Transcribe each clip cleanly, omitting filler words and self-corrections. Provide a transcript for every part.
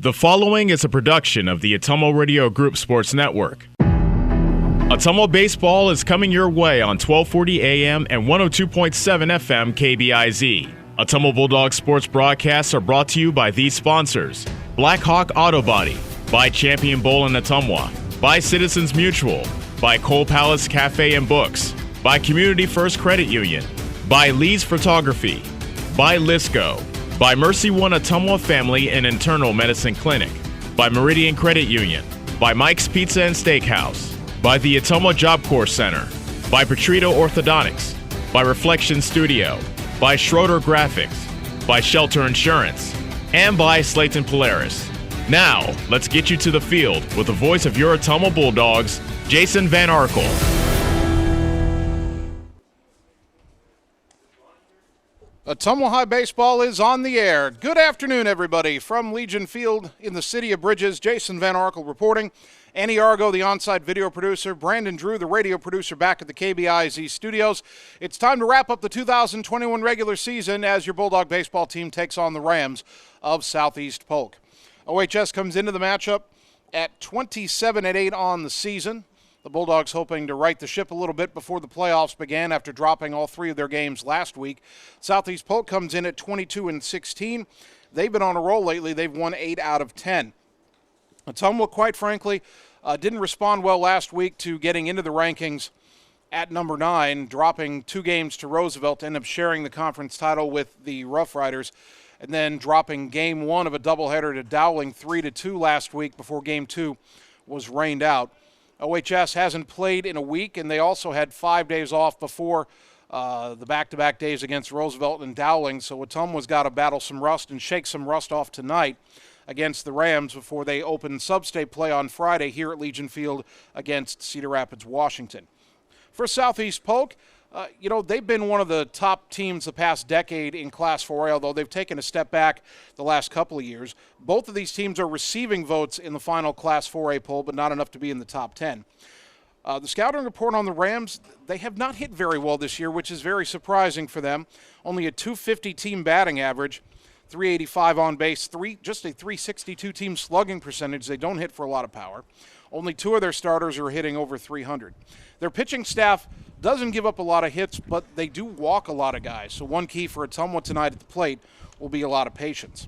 The following is a production of the Ottumwa Radio Group Sports Network. Ottumwa Baseball is coming your way on 1240 AM and 102.7 FM KBIZ. Ottumwa Bulldogs sports broadcasts are brought to you by these sponsors: Black Hawk Auto Body, by Champion Bowl in Ottumwa, by Citizens Mutual, by Cole Palace Cafe and Books, by Community First Credit Union, by Lee's Photography, by Lisco, by Mercy One Ottumwa Family and Internal Medicine Clinic, by Meridian Credit Union, by Mike's Pizza and Steakhouse, by the Ottumwa Job Corps Center, by Petrito Orthodontics, by Reflection Studio, by Schroeder Graphics, by Shelter Insurance, and by Slayton Polaris. Now, let's get you to the field with the voice of your Ottumwa Bulldogs, Jason Van Arkel. Ottumwa High Baseball is on the air. Good afternoon, everybody. From Legion Field in the city of Bridges, Jason Van Arkel reporting. Annie Argo, the on-site video producer. Brandon Drew, the radio producer, back at the KBIZ studios. It's time to wrap up the 2021 regular season as your Bulldog baseball team takes on the Rams of Southeast Polk. OHS comes into the matchup at 27-8 on the season. The Bulldogs hoping to right the ship a little bit before the playoffs began after dropping all three of their games last week. Southeast Polk comes in at 22-16. They've been on a roll lately. They've won 8 out of 10. Ottumwa, quite frankly, didn't respond well last week to getting into the rankings at number 9, dropping 2 games to Roosevelt to end up sharing the conference title with the Rough Riders, and then dropping game 1 of a doubleheader to Dowling 3-2 last week before game 2 was rained out. OHS hasn't played in a week, and they also had 5 days off before the back-to-back days against Roosevelt and Dowling, so Ottumwa's got to battle some rust and shake some rust off tonight against the Rams before they open sub-state play on Friday here at Legion Field against Cedar Rapids, Washington. For Southeast Polk, they've been one of the top teams the past decade in Class 4A, although they've taken a step back the last couple of years. Both of these teams are receiving votes in the final Class 4A poll, but not enough to be in the top 10. The scouting report on the Rams, they have not hit very well this year, which is very surprising for them. Only a .250 team batting average, .385 on base, just a .362 team slugging percentage. They don't hit for a lot of power. Only 2 of their starters are hitting over .300. Their pitching staff doesn't give up a lot of hits, but they do walk a lot of guys. So one key for Ottumwa tonight at the plate will be a lot of patience.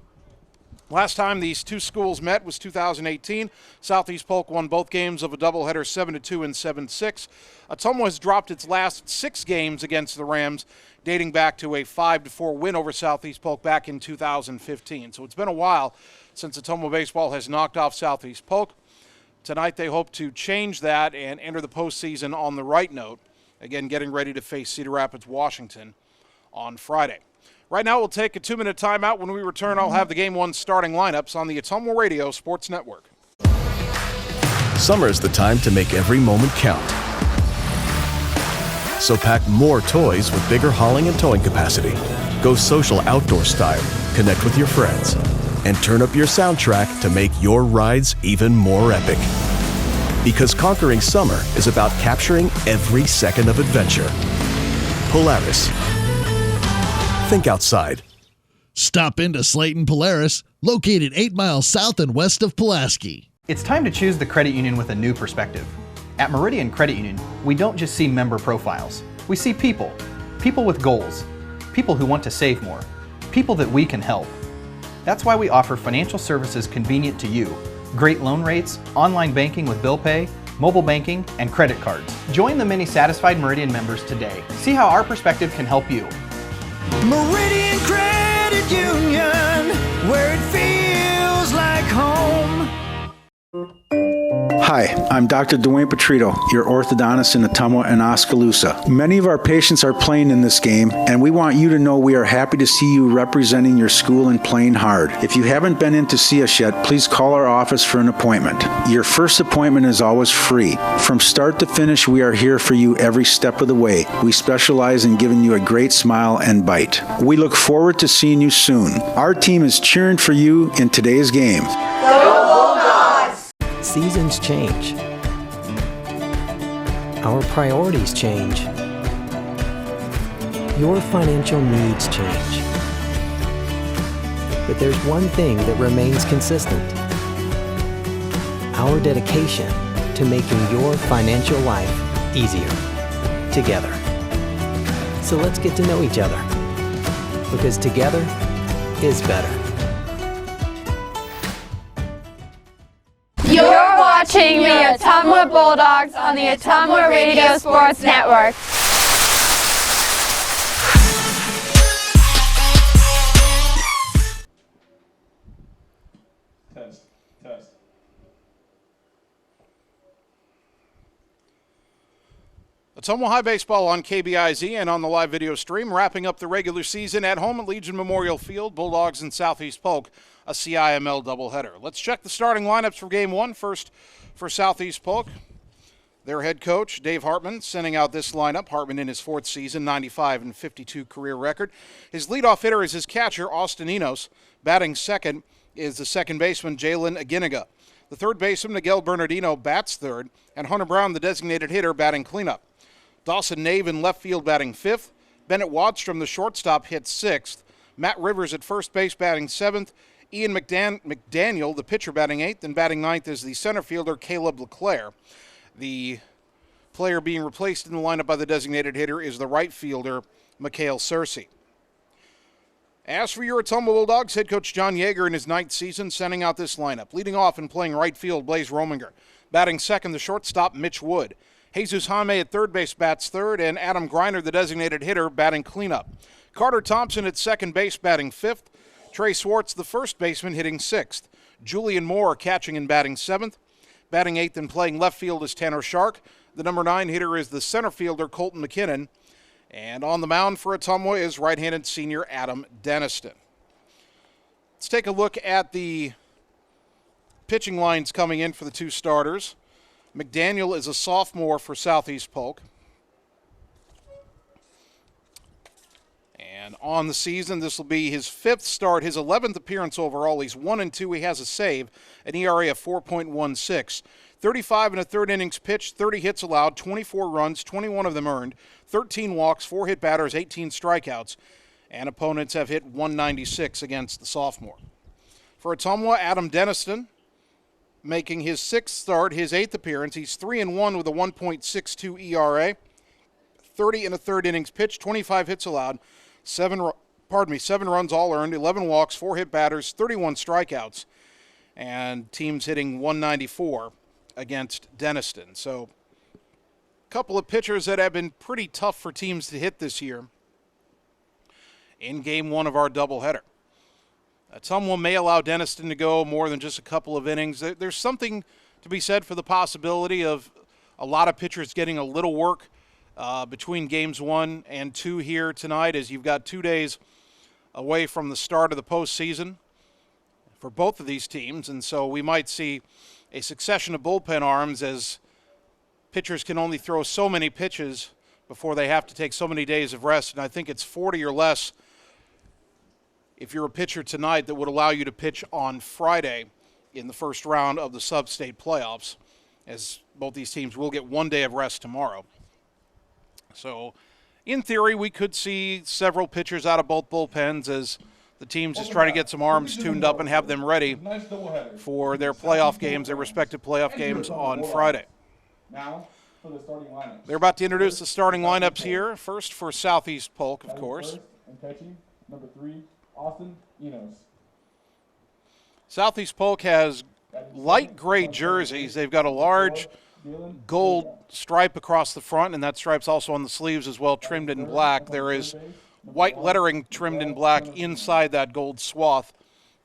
Last time these two schools met was 2018. Southeast Polk won both games of a doubleheader 7-2 and 7-6. Ottumwa has dropped its last 6 games against the Rams, dating back to a 5-4 win over Southeast Polk back in 2015. So it's been a while since Ottumwa baseball has knocked off Southeast Polk. Tonight they hope to change that and enter the postseason on the right note. Again, getting ready to face Cedar Rapids, Washington on Friday. Right now, we'll take a 2-minute timeout. When we return, I'll have the Game 1 starting lineups on the Ottumwa Radio Sports Network. Summer is the time to make every moment count. So pack more toys with bigger hauling and towing capacity. Go social outdoor style, connect with your friends, and turn up your soundtrack to make your rides even more epic. Because conquering summer is about capturing every second of adventure. Polaris. Think outside. Stop into Slayton Polaris, located 8 miles south and west of Pulaski. It's time to choose the credit union with a new perspective. At Meridian Credit Union, we don't just see member profiles. We see people. People with goals. People who want to save more. People that we can help. That's why we offer financial services convenient to you. Great loan rates, online banking with bill pay, mobile banking, and credit cards. Join the many satisfied Meridian members today. See how our perspective can help you. Meridian Credit Union, where it feels like home. Hi, I'm Dr. Dwayne Petrito, your orthodontist in Ottumwa and Oskaloosa. Many of our patients are playing in this game, and we want you to know we are happy to see you representing your school and playing hard. If you haven't been in to see us yet, please call our office for an appointment. Your first appointment is always free. From start to finish, we are here for you every step of the way. We specialize in giving you a great smile and bite. We look forward to seeing you soon. Our team is cheering for you in today's game. Seasons change. Our priorities change. Your financial needs change. But there's one thing that remains consistent. our dedication to making your financial life easier together. So let's get to know each other, because together is better. You're watching the Ottumwa Bulldogs on the Ottumwa Radio Sports Network. Test. Ottumwa High Baseball on KBIZ and on the live video stream, wrapping up the regular season at home at Legion Memorial Field, Bulldogs and Southeast Polk, a CIML doubleheader. Let's check the starting lineups for Game 1. First for Southeast Polk, their head coach, Dave Hartman, sending out this lineup. Hartman in his 4th season, 95-52 career record. His leadoff hitter is his catcher, Austin Enos. Batting second is the second baseman, Jalen Aginiga. The third baseman, Miguel Bernardino, bats third, and Hunter Brown, the designated hitter, batting cleanup. Dawson Nave in left field batting 5th. Bennett Wadstrom, the shortstop, hits 6th. Matt Rivers at first base batting 7th. Ian Mcdaniel, the pitcher, batting 8th. And batting 9th is the center fielder, Caleb LeClaire. The player being replaced in the lineup by the designated hitter is the right fielder, Mikhail Searcy. As for your Ottumwa Bulldogs, head coach John Yeager in his 9th season sending out this lineup. Leading off and playing right field, Blaze Rominger. Batting second, the shortstop, Mitch Wood. Jesus Jaime at third base bats third, and Adam Griner, the designated hitter, batting cleanup. Carter Thompson at second base batting 5th. Trey Swartz, the first baseman, hitting 6th. Julian Moore catching and batting 7th. Batting 8th and playing left field is Tanner Shark. The number 9 hitter is the center fielder, Colton McKinnon. And on the mound for Ottumwa is right-handed senior Adam Deniston. Let's take a look at the pitching lines coming in for the two starters. Mcdaniel is a sophomore for Southeast Polk. And on the season, this will be his 5th start, his 11th appearance overall. He's 1-2. He has a save, an ERA of 4.16. 35 and a third innings pitched, 30 hits allowed, 24 runs, 21 of them earned, 13 walks, 4 hit batters, 18 strikeouts, and opponents have hit 196 against the sophomore. For Ottumwa, Adam Deniston, making his 6th start, his 8th appearance. He's 3-1 with a 1.62 ERA, 30 and a third innings pitched, 25 hits allowed, 7 runs all earned, 11 walks, 4 hit batters, 31 strikeouts, and teams hitting 194 against Deniston. So a couple of pitchers that have been pretty tough for teams to hit this year in Game 1 of our doubleheader. Ottumwa may allow Deniston to go more than just a couple of innings. There's something to be said for the possibility of a lot of pitchers getting a little work between Games 1 and 2 here tonight, as you've got 2 days away from the start of the postseason for both of these teams. And so we might see a succession of bullpen arms, as pitchers can only throw so many pitches before they have to take so many days of rest. And I think it's 40 or less if you're a pitcher tonight that would allow you to pitch on Friday in the first round of the sub-state playoffs, as both these teams will get 1 day of rest tomorrow. So in theory, we could see several pitchers out of both bullpens as the teams just try to get some arms tuned up and have them ready for their playoff games, their respective playoff games on Friday. Now for the starting lineups. They're about to introduce the starting lineups here. First for Southeast Polk, of course. And catching, number 3, Austin Enos. Southeast Polk has light gray jerseys. They've got a large gold stripe across the front, and that stripe's also on the sleeves as well, trimmed in black. There is white lettering trimmed in black inside that gold swath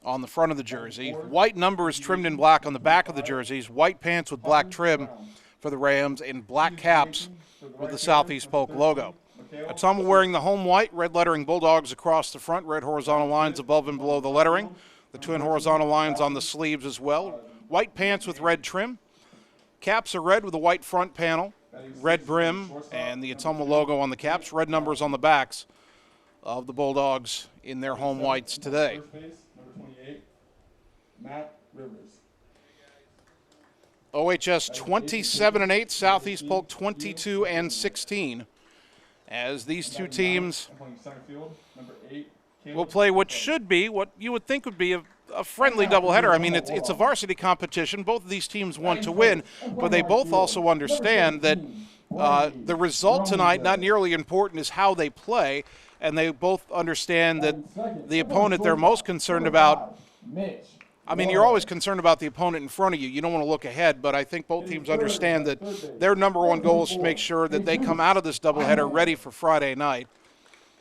on the front of the jersey. White numbers trimmed in black on the back of the jerseys. White pants with black trim for the Rams, and black caps with the Southeast Polk logo. Ottumwa wearing the home white, red lettering Bulldogs across the front, red horizontal lines above and below the lettering, the twin horizontal lines on the sleeves as well. White pants with red trim. Caps are red with a white front panel, red brim, and the Ottumwa logo on the caps, red numbers on the backs of the Bulldogs in their home whites today. Number 28, Matt Rivers. OHS 27-8, Southeast Polk 22-16. As these two teams will play what should be, what you would think would be a a friendly doubleheader. I mean, it's a varsity competition. Both of these teams want to win, but they both also understand that the result tonight, not nearly important, is how they play, and they both understand that the opponent they're most concerned about, I mean, you're always concerned about the opponent in front of you. You don't want to look ahead, but I think both teams understand that their number one goal is to make sure that they come out of this doubleheader ready for Friday night.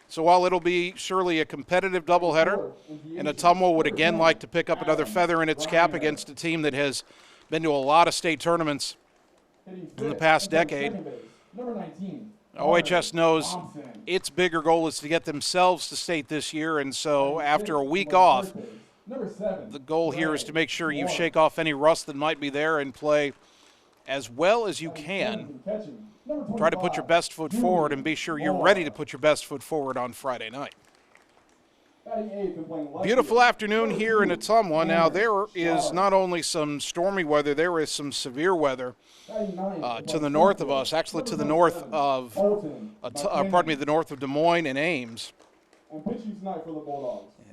So while it'll be surely a competitive doubleheader, and Ottumwa would again like to pick up another feather in its cap against a team that has been to a lot of state tournaments in the past decade, OHS knows its bigger goal is to get themselves to state this year, and so after a week off, the goal here is to make sure you shake off any rust that might be there and play as well as you can. Try to put your best foot forward and be sure you're ready to put your best foot forward on Friday night. Beautiful afternoon here in Ottumwa. Now, there is not only some stormy weather, there is some severe weather to the north of us, actually to the north of, the north of Des Moines and Ames.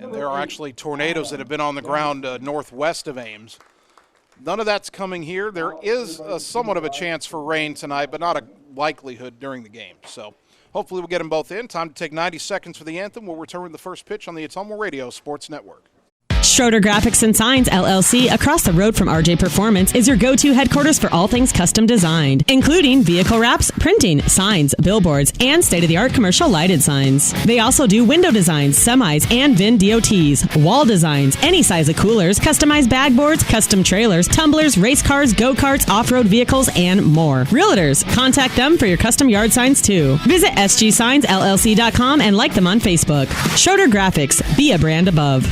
And there are actually tornadoes that have been on the ground northwest of Ames. None of that's coming here. There is somewhat of a chance for rain tonight, but not a likelihood during the game. So hopefully we'll get them both in. Time to take 90 seconds for the anthem. We'll return with the first pitch on the Ottumwa Radio Sports Network. Schroeder Graphics and Signs, LLC, across the road from RJ Performance, is your go-to headquarters for all things custom designed, including vehicle wraps, printing, signs, billboards, and state-of-the-art commercial lighted signs. They also do window designs, semis, and VIN DOTs, wall designs, any size of coolers, customized bag boards, custom trailers, tumblers, race cars, go-karts, off-road vehicles, and more. Realtors, contact them for your custom yard signs, too. Visit sgsignsllc.com and like them on Facebook. Schroeder Graphics, be a brand above.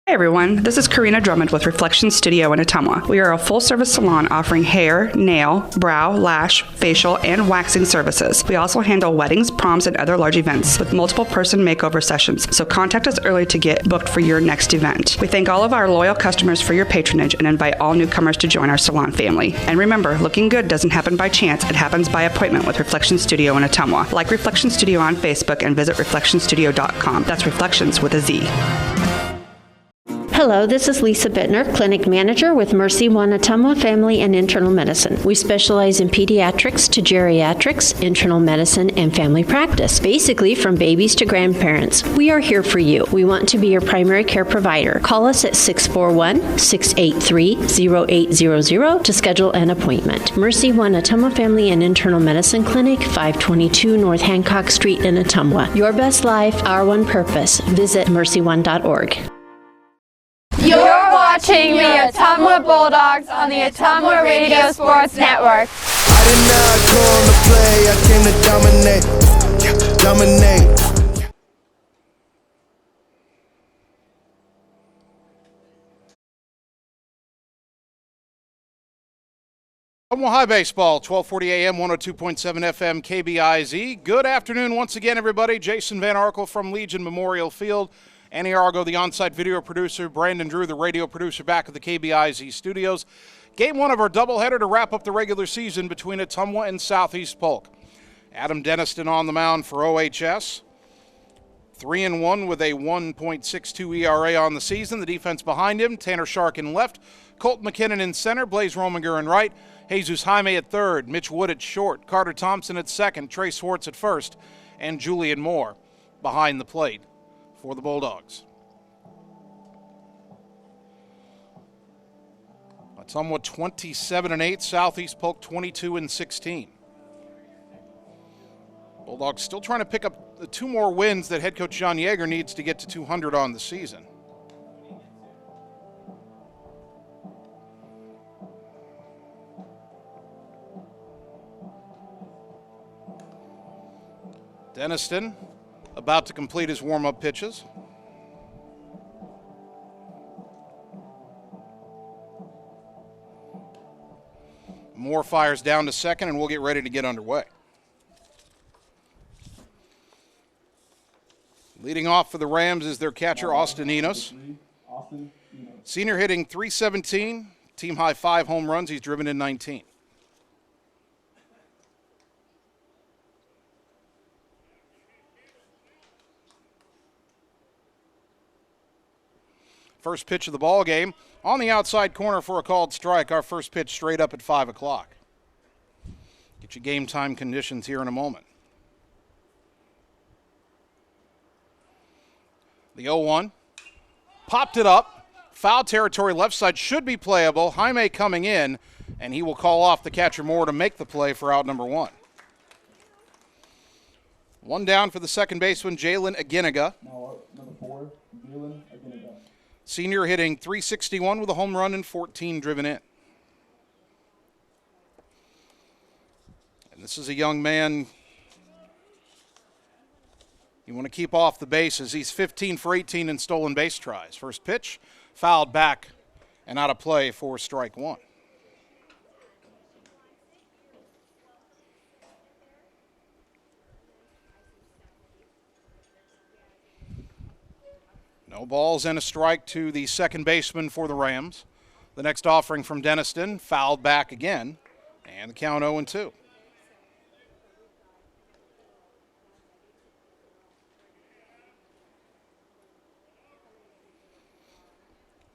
Hey everyone, this is Karina Drummond with Reflection Studio in Ottumwa. We are a full-service salon offering hair, nail, brow, lash, facial, and waxing services. We also handle weddings, proms, and other large events with multiple person makeover sessions, so contact us early to get booked for your next event. We thank all of our loyal customers for your patronage and invite all newcomers to join our salon family. And remember, looking good doesn't happen by chance, it happens by appointment with Reflection Studio in Ottumwa. Like Reflection Studio on Facebook and visit reflectionstudio.com. That's Reflections with a Z. Hello, this is Lisa Bittner, Clinic Manager with Mercy One Ottumwa Family and Internal Medicine. We specialize in pediatrics to geriatrics, internal medicine, and family practice, basically from babies to grandparents. We are here for you. We want to be your primary care provider. Call us at 641-683-0800 to schedule an appointment. Mercy One Ottumwa Family and Internal Medicine Clinic, 522 North Hancock Street in Ottumwa. Your best life, our one purpose. Visit mercy1.org. You're watching the Ottumwa Bulldogs on the Ottumwa Radio Sports Network. I did not come to play, I came to dominate. Ottumwa High Baseball, 1240 AM, 102.7 FM, KBIZ. Good afternoon once again, everybody. Jason Van Arkel from Legion Memorial Field. Annie Argo, the on-site video producer. Brandon Drew, the radio producer, back at the KBIZ studios. Game one of our doubleheader to wrap up the regular season between Ottumwa and Southeast Polk. Adam Denniston on the mound for OHS. 3-1 with a 1.62 ERA on the season. The defense behind him, Tanner Shark in left, Colt McKinnon in center, Blaze Rominger in right, Jesus Jaime at third, Mitch Wood at short, Carter Thompson at second, Trey Swartz at first, and Julian Moore behind the plate for the Bulldogs. Ottumwa 27-8, Southeast Polk 22-16. Bulldogs still trying to pick up the 2 more wins that head coach John Yeager needs to get to 200 on the season. Denniston about to complete his warm-up pitches. Moore fires down to second, and we'll get ready to get underway. Leading off for the Rams is their catcher, Austin Enos. Senior hitting .317, team high 5 home runs. He's driven in 19. First pitch of the ball game on the outside corner for a called strike. Our first pitch straight up at 5 o'clock. Get you game time conditions here in a moment. The 0-1. Popped it up. Foul territory left side should be playable. Jaime coming in, and he will call off the catcher Moore to make the play for out number 1. One down for the second baseman, Jalen Aginiga. Now number 4, Jalen Aginiga. Senior hitting .361 with a home run and 14 driven in. And this is a young man you want to keep off the bases. He's 15 for 18 in stolen base tries. First pitch, fouled back and out of play for strike 1. No balls and a strike to the second baseman for the Rams. The next offering from Denniston, fouled back again, and the count 0-2.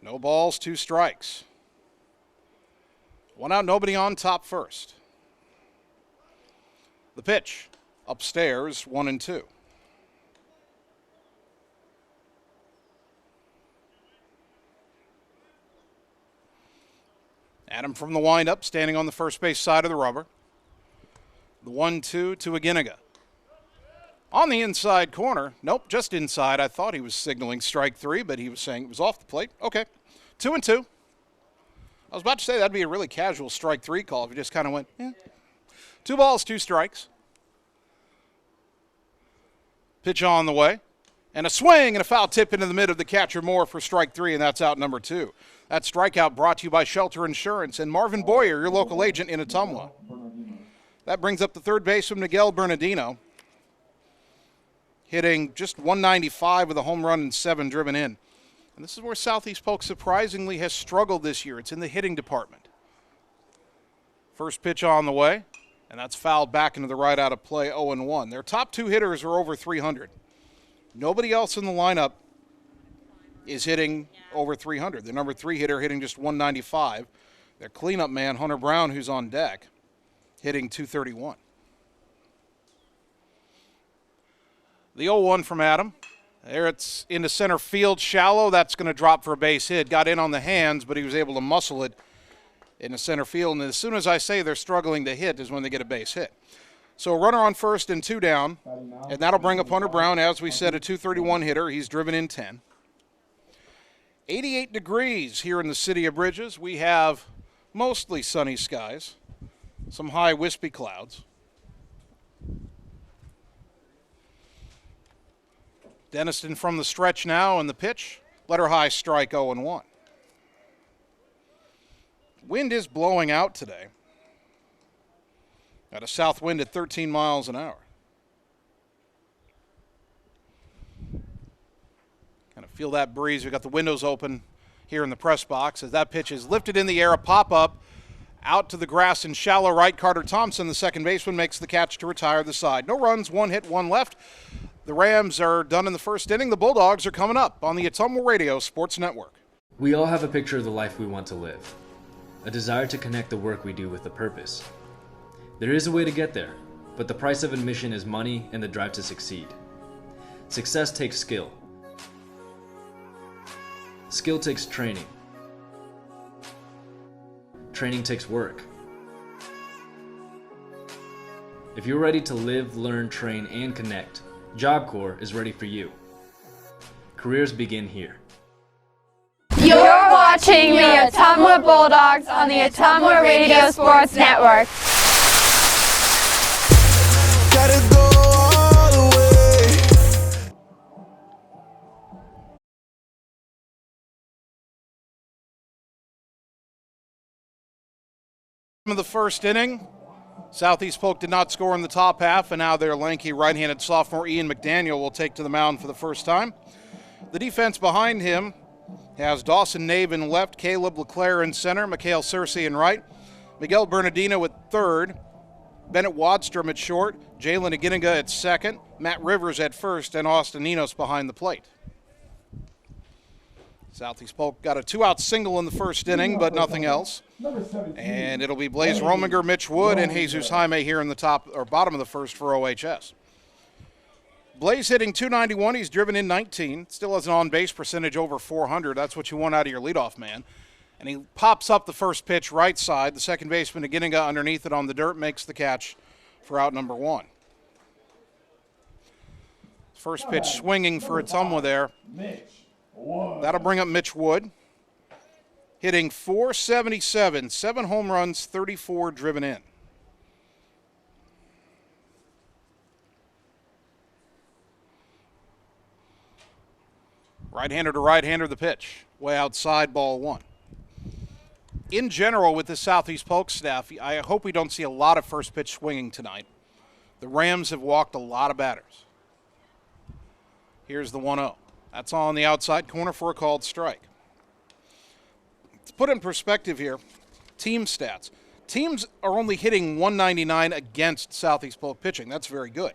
No balls, 2 strikes. 1 out, nobody on, top first. The pitch, upstairs, 1-2. Adam from the windup, standing on the first base side of the rubber. The 1-2 to Aginiga. On the inside corner, nope, just inside. I thought he was signaling strike 3, but he was saying it was off the plate. Okay, 2-2. I was about to say that'd be a really casual strike 3 call if you just kind of went, yeah. 2 balls, 2 strikes. Pitch on the way. And a swing and a foul tip into the mid of the catcher Moore for strike 3, and that's out number 2. That strikeout brought to you by Shelter Insurance and Marvin Boyer, your local agent in Ottumwa. That brings up the third baseman, Miguel Bernardino, hitting just .195 with a home run and 7 driven in. And this is where Southeast Polk surprisingly has struggled this year. It's in the hitting department. First pitch on the way, and that's fouled back into the right out of play, 0-1. Their top 2 hitters are over 300. Nobody else in the lineup is hitting over 300. The number 3 hitter hitting just .195. Their cleanup man, Hunter Brown, who's on deck, hitting .231. The 0-1 from Adam. There it's into center field, shallow. That's going to drop for a base hit. Got in on the hands, but he was able to muscle it into center field. And as soon as I say they're struggling to hit is when they get a base hit. So a runner on first and 2 down, and that'll bring up Hunter Brown, as we said, a .231 hitter. He's driven in 10. 88 degrees here in the city of Bridges. We have mostly sunny skies, some high wispy clouds. Denniston from the stretch now, and the pitch, letter high strike, 0-1. Wind is blowing out today. Got a south wind at 13 miles an hour. Kind of feel that breeze. We've got the windows open here in the press box as that pitch is lifted in the air, a pop-up out to the grass in shallow right. Carter Thompson, the second baseman, makes the catch to retire the side. No runs, 1 hit, 1 left. The Rams are done in the first inning. The Bulldogs are coming up on the Ottumwa Radio Sports Network. We all have a picture of the life we want to live, a desire to connect the work we do with a purpose. There is a way to get there, but the price of admission is money and the drive to succeed. Success takes skill. Skill takes training. Training takes work. If you're ready to live, learn, train, and connect, Job Corps is ready for you. Careers begin here. You're watching the Ottumwa Bulldogs on the Ottumwa Radio Sports Network. Gotta go all the way. Of the first inning, Southeast Polk did not score in the top half, and now their lanky right-handed sophomore Ian Mcdaniel will take to the mound for the first time. The defense behind him has Dawson Nave in left, Caleb LeClaire in center, Mikhail Searcy in right, Miguel Bernardino at third, Bennett Wadstrom at short, Jalen Aginiga at second, Matt Rivers at first, and Austin Enos behind the plate. Southeast Polk got a 2-out single in the first inning, but nothing else. And it'll be Blaze Rominger, Mitch Wood, and Jesus Jaime here in the top or bottom of the first for OHS. Blaze hitting .291. He's driven in 19. Still has an on-base percentage over .400. That's what you want out of your leadoff man. And he pops up the first pitch right side. The second baseman, Agininga, underneath it on the dirt, makes the catch for out number 1. First pitch swinging for Ottumwa there. That'll bring up Mitch Wood, hitting .477, 7 home runs, 34 driven in. Right-hander to right-hander, the pitch. Way outside, ball 1. In general, with the Southeast Polk staff, I hope we don't see a lot of first pitch swinging tonight. The Rams have walked a lot of batters. Here's the 1-0. That's on the outside corner for a called strike. To put in perspective here, team stats. Teams are only hitting .199 against Southeast Polk pitching. That's very good.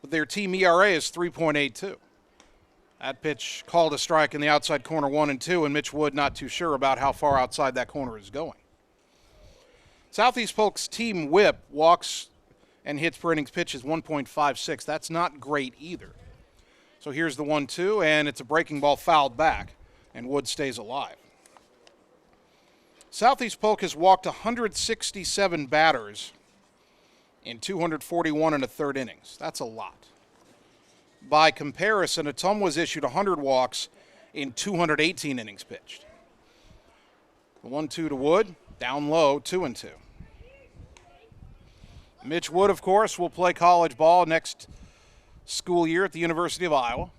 But their team ERA is 3.82. That pitch called a strike in the outside corner 1-2, and Mitch Wood not too sure about how far outside that corner is going. Southeast Polk's team whip, walks and hits per innings pitch, is 1.56. That's not great either. So here's the 1-2, and it's a breaking ball fouled back, and Wood stays alive. Southeast Polk has walked 167 batters in 241 and a third innings. That's a lot. By comparison, Ottumwa's issued 100 walks in 218 innings pitched. The 1-2 to Wood, down low, 2-2. Mitch Wood, of course, will play college ball next school year at the University of Iowa.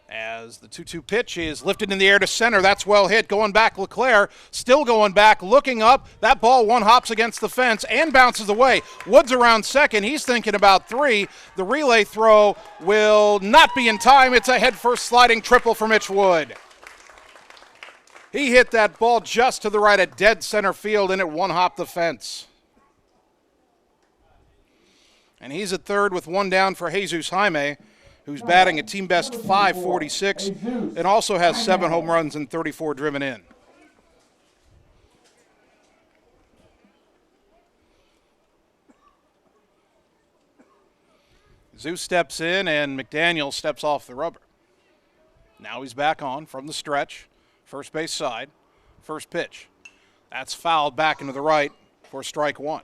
As the 2-2 pitch is lifted in the air to center. That's well hit. Going back, LeClaire still going back, looking up. That ball one hops against the fence and bounces away. Woods around second. He's thinking about 3. The relay throw will not be in time. It's a head-first sliding triple for Mitch Wood. He hit that ball just to the right at dead center field, and it one-hopped the fence. And he's at third with 1 down for Jesus Jaime, who's batting a team-best .546 and also has 7 home runs and 34 driven in. Zeus steps in, and Mcdaniel steps off the rubber. Now he's back on from the stretch, first base side, first pitch. That's fouled back into the right for strike 1.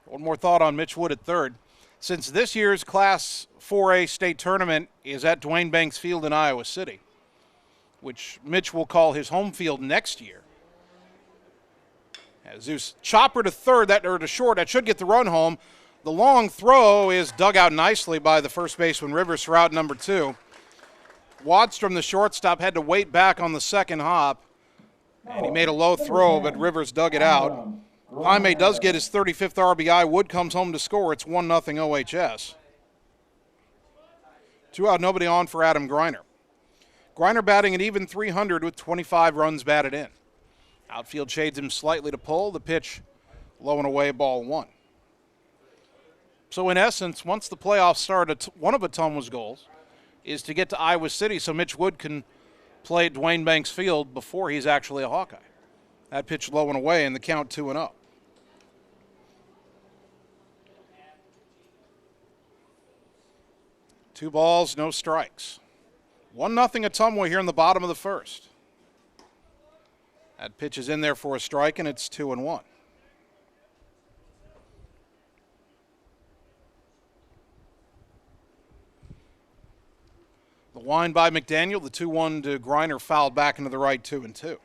One more thought on Mitch Wood at third. Since this year's Class 4A state tournament is at Duane Banks Field in Iowa City, which Mitch will call his home field next year. As Zeus chopper to third, or to short, that should get the run home. The long throw is dug out nicely by the first baseman Rivers for out number 2. Wadstrom, the shortstop, had to wait back on the second hop, and he made a low throw, but Rivers dug it out. Jaime does get his 35th RBI. Wood comes home to score. It's 1-0 OHS. 2 out, nobody on for Adam Greiner. Greiner batting an even .300 with 25 runs batted in. Outfield shades him slightly to pull. The pitch low and away, ball 1. So in essence, once the playoffs start, one of Ottumwa's goals is to get to Iowa City so Mitch Wood can play at Duane Banks Field before he's actually a Hawkeye. That pitch low and away, and the count 2-0. Two balls, no strikes. 1-0 Ottumwa here in the bottom of the first. That pitch is in there for a strike, and it's 2-1. The wind by Mcdaniel, the 2-1 to Greiner, fouled back into the right, 2-2.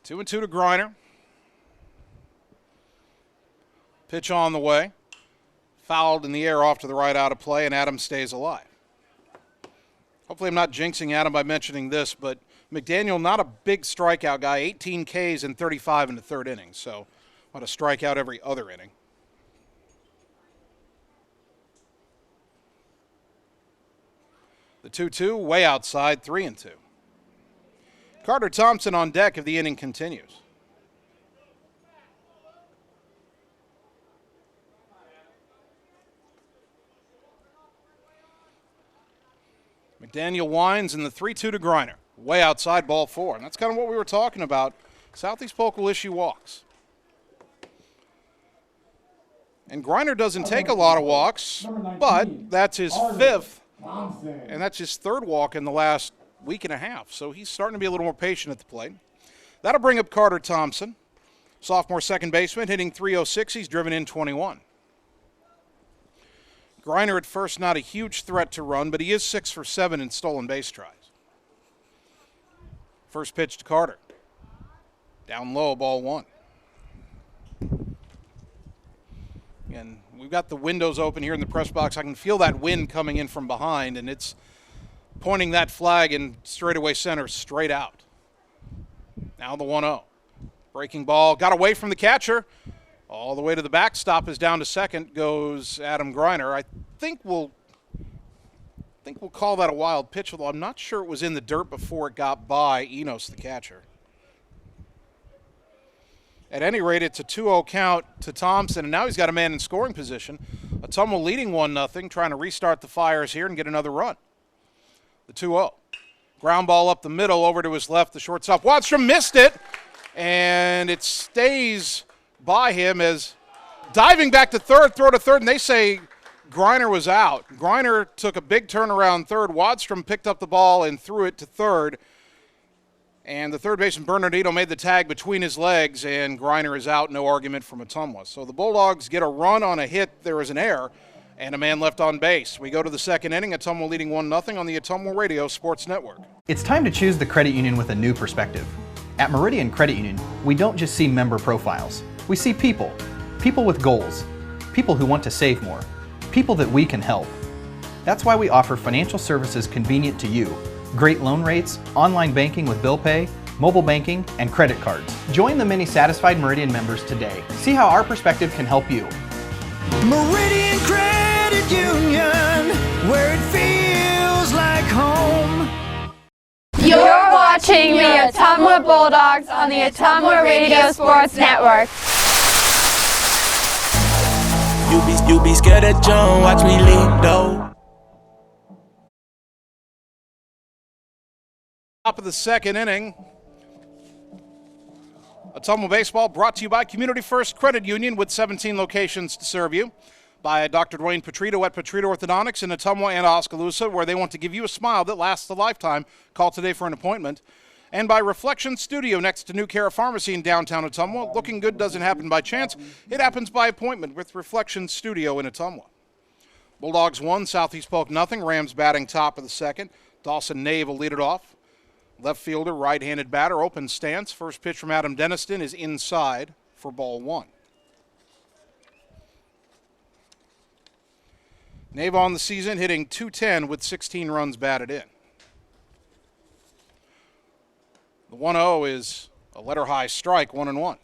Two and 2 to Greiner. Pitch on the way. Fouled in the air off to the right, out of play, and Adam stays alive. Hopefully I'm not jinxing Adam by mentioning this, but McDaniel, not a big strikeout guy, 18 Ks and 35 in the third inning, so about a strikeout every other inning. The 2-2, way outside, 3-2. Carter Thompson on deck if the inning continues. Mcdaniel winds in the 3-2 to Griner. Way outside, ball 4. And that's kind of what we were talking about. Southeast Polk will issue walks. And Griner doesn't take a lot of walks, but that's his 5th, and that's his 3rd walk in the last week and a half. So he's starting to be a little more patient at the plate. That'll bring up Carter Thompson, sophomore second baseman, hitting .306. He's driven in 21. Griner at first, not a huge threat to run, but he is 6 for 7 in stolen base tries. First pitch to Carter. Down low, ball 1. And we've got the windows open here in the press box. I can feel that wind coming in from behind, and it's pointing that flag in straightaway center straight out. Now the 1-0. Breaking ball, got away from the catcher. All the way to the backstop is down to second goes Adam Griner. I think we'll call that a wild pitch, although I'm not sure it was in the dirt before it got by Enos, the catcher. At any rate, it's a 2-0 count to Thompson, and now he's got a man in scoring position. Ottumwa leading 1-0, trying to restart the Fires here and get another run. The 2-0. Ground ball up the middle, over to his left, the shortstop. Wadstrom missed it, and it stays by him as diving back to third, throw to third, and they say Griner was out. Griner took a big turnaround third. Wadstrom picked up the ball and threw it to third. And the third baseman, Bernardino, made the tag between his legs, and Griner is out. No argument from Ottumwa. So the Bulldogs get a run on a hit. There is an error, and a man left on base. We go to the second inning. Ottumwa leading 1-0 on the Ottumwa Radio Sports Network. It's time to choose the credit union with a new perspective. At Meridian Credit Union, we don't just see member profiles. We see people. People with goals. People who want to save more. People that we can help. That's why we offer financial services convenient to you. Great loan rates, online banking with bill pay, mobile banking, and credit cards. Join the many satisfied Meridian members today. See how our perspective can help you. Meridian Credit Union, where it feels like home. You're watching the Ottumwa Bulldogs on the Ottumwa Radio Sports Network. You be scared of John, watch me leap though. Top of the second inning. Ottumwa Baseball brought to you by Community First Credit Union with 17 locations to serve you. By Dr. Dwayne Petrito at Petrito Orthodontics in Ottumwa and Oskaloosa, where they want to give you a smile that lasts a lifetime. Call today for an appointment. And by Reflection Studio next to New Cara Pharmacy in downtown Ottumwa. Looking good doesn't happen by chance. It happens by appointment with Reflection Studio in Ottumwa. Bulldogs 1, Southeast Polk 0. Rams batting top of the second. Dawson Nave will lead it off. Left fielder, right-handed batter, open stance. First pitch from Adam Deniston is inside for ball 1. Nave on the season hitting .210 with 16 runs batted in. The 1-0 is a letter-high strike, 1-1.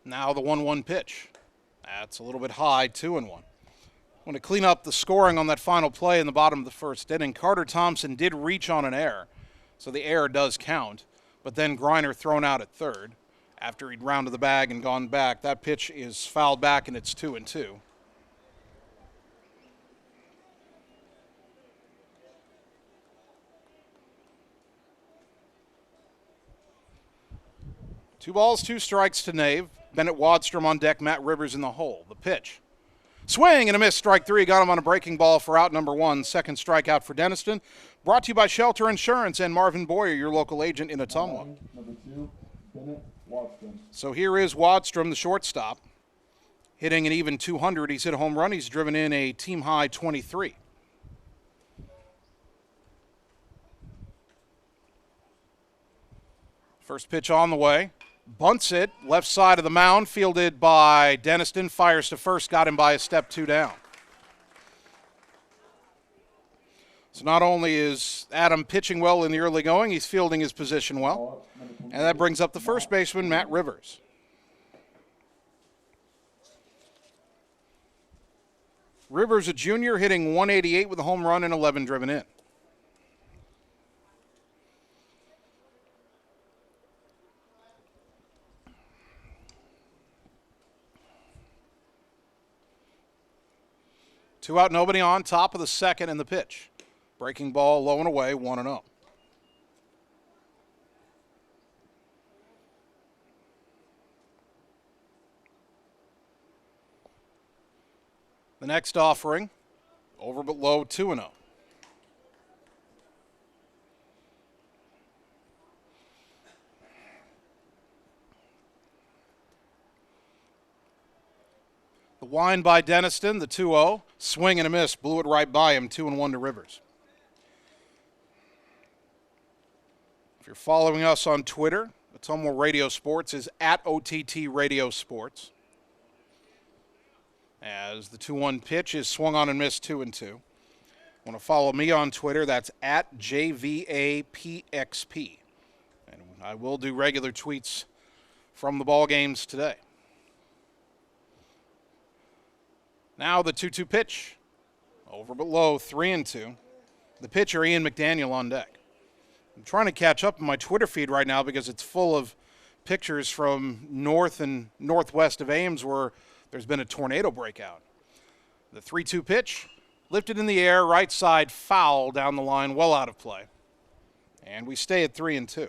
Now the 1-1 pitch. That's a little bit high, 2-1. I want to clean up the scoring on that final play in the bottom of the first inning. Carter Thompson did reach on an error, so the error does count. But then Griner thrown out at third after he'd rounded the bag and gone back. That pitch is fouled back, and it's 2-2. Two balls, two strikes to Nave. Bennett Wadstrom on deck, Matt Rivers in the hole. The pitch. Swing and a miss, strike 3. Got him on a breaking ball for out number 1. Second strikeout for Deniston. Brought to you by Shelter Insurance and Marvin Boyer, your local agent in Ottumwa. Number 2, Bennett Wadstrom. So here is Wadstrom, the shortstop, hitting an even 200. He's hit a home run. He's driven in a team-high 23. First pitch on the way. Bunts it, left side of the mound, fielded by Deniston, fires to first, got him by a step 2 down. So not only is Adam pitching well in the early going, he's fielding his position well. And that brings up the first baseman, Matt Rivers. Rivers, a junior, hitting 188 with a home run and 11 driven in. Two out, nobody on, top of the second in the pitch. Breaking ball, low and away, 1-0. The next offering, over but low, 2-0. The wind by Denniston, the 2-0. Swing and a miss, blew it right by him, 2-1 to Rivers. If you're following us on Twitter, Ottumwa Radio Sports is at OTT Radio Sports. As the 2-1 pitch is swung on and missed, 2-2. Want to follow me on Twitter, that's at JVAPXP. And I will do regular tweets from the ball games today. Now the 2-2 pitch. Over but low, 3-2. The pitcher, Ian Mcdaniel, on deck. I'm trying to catch up in my Twitter feed right now because it's full of pictures from north and northwest of Ames where there's been a tornado breakout. The 3-2 pitch, lifted in the air, right side, foul down the line, well out of play. And we stay at 3-2.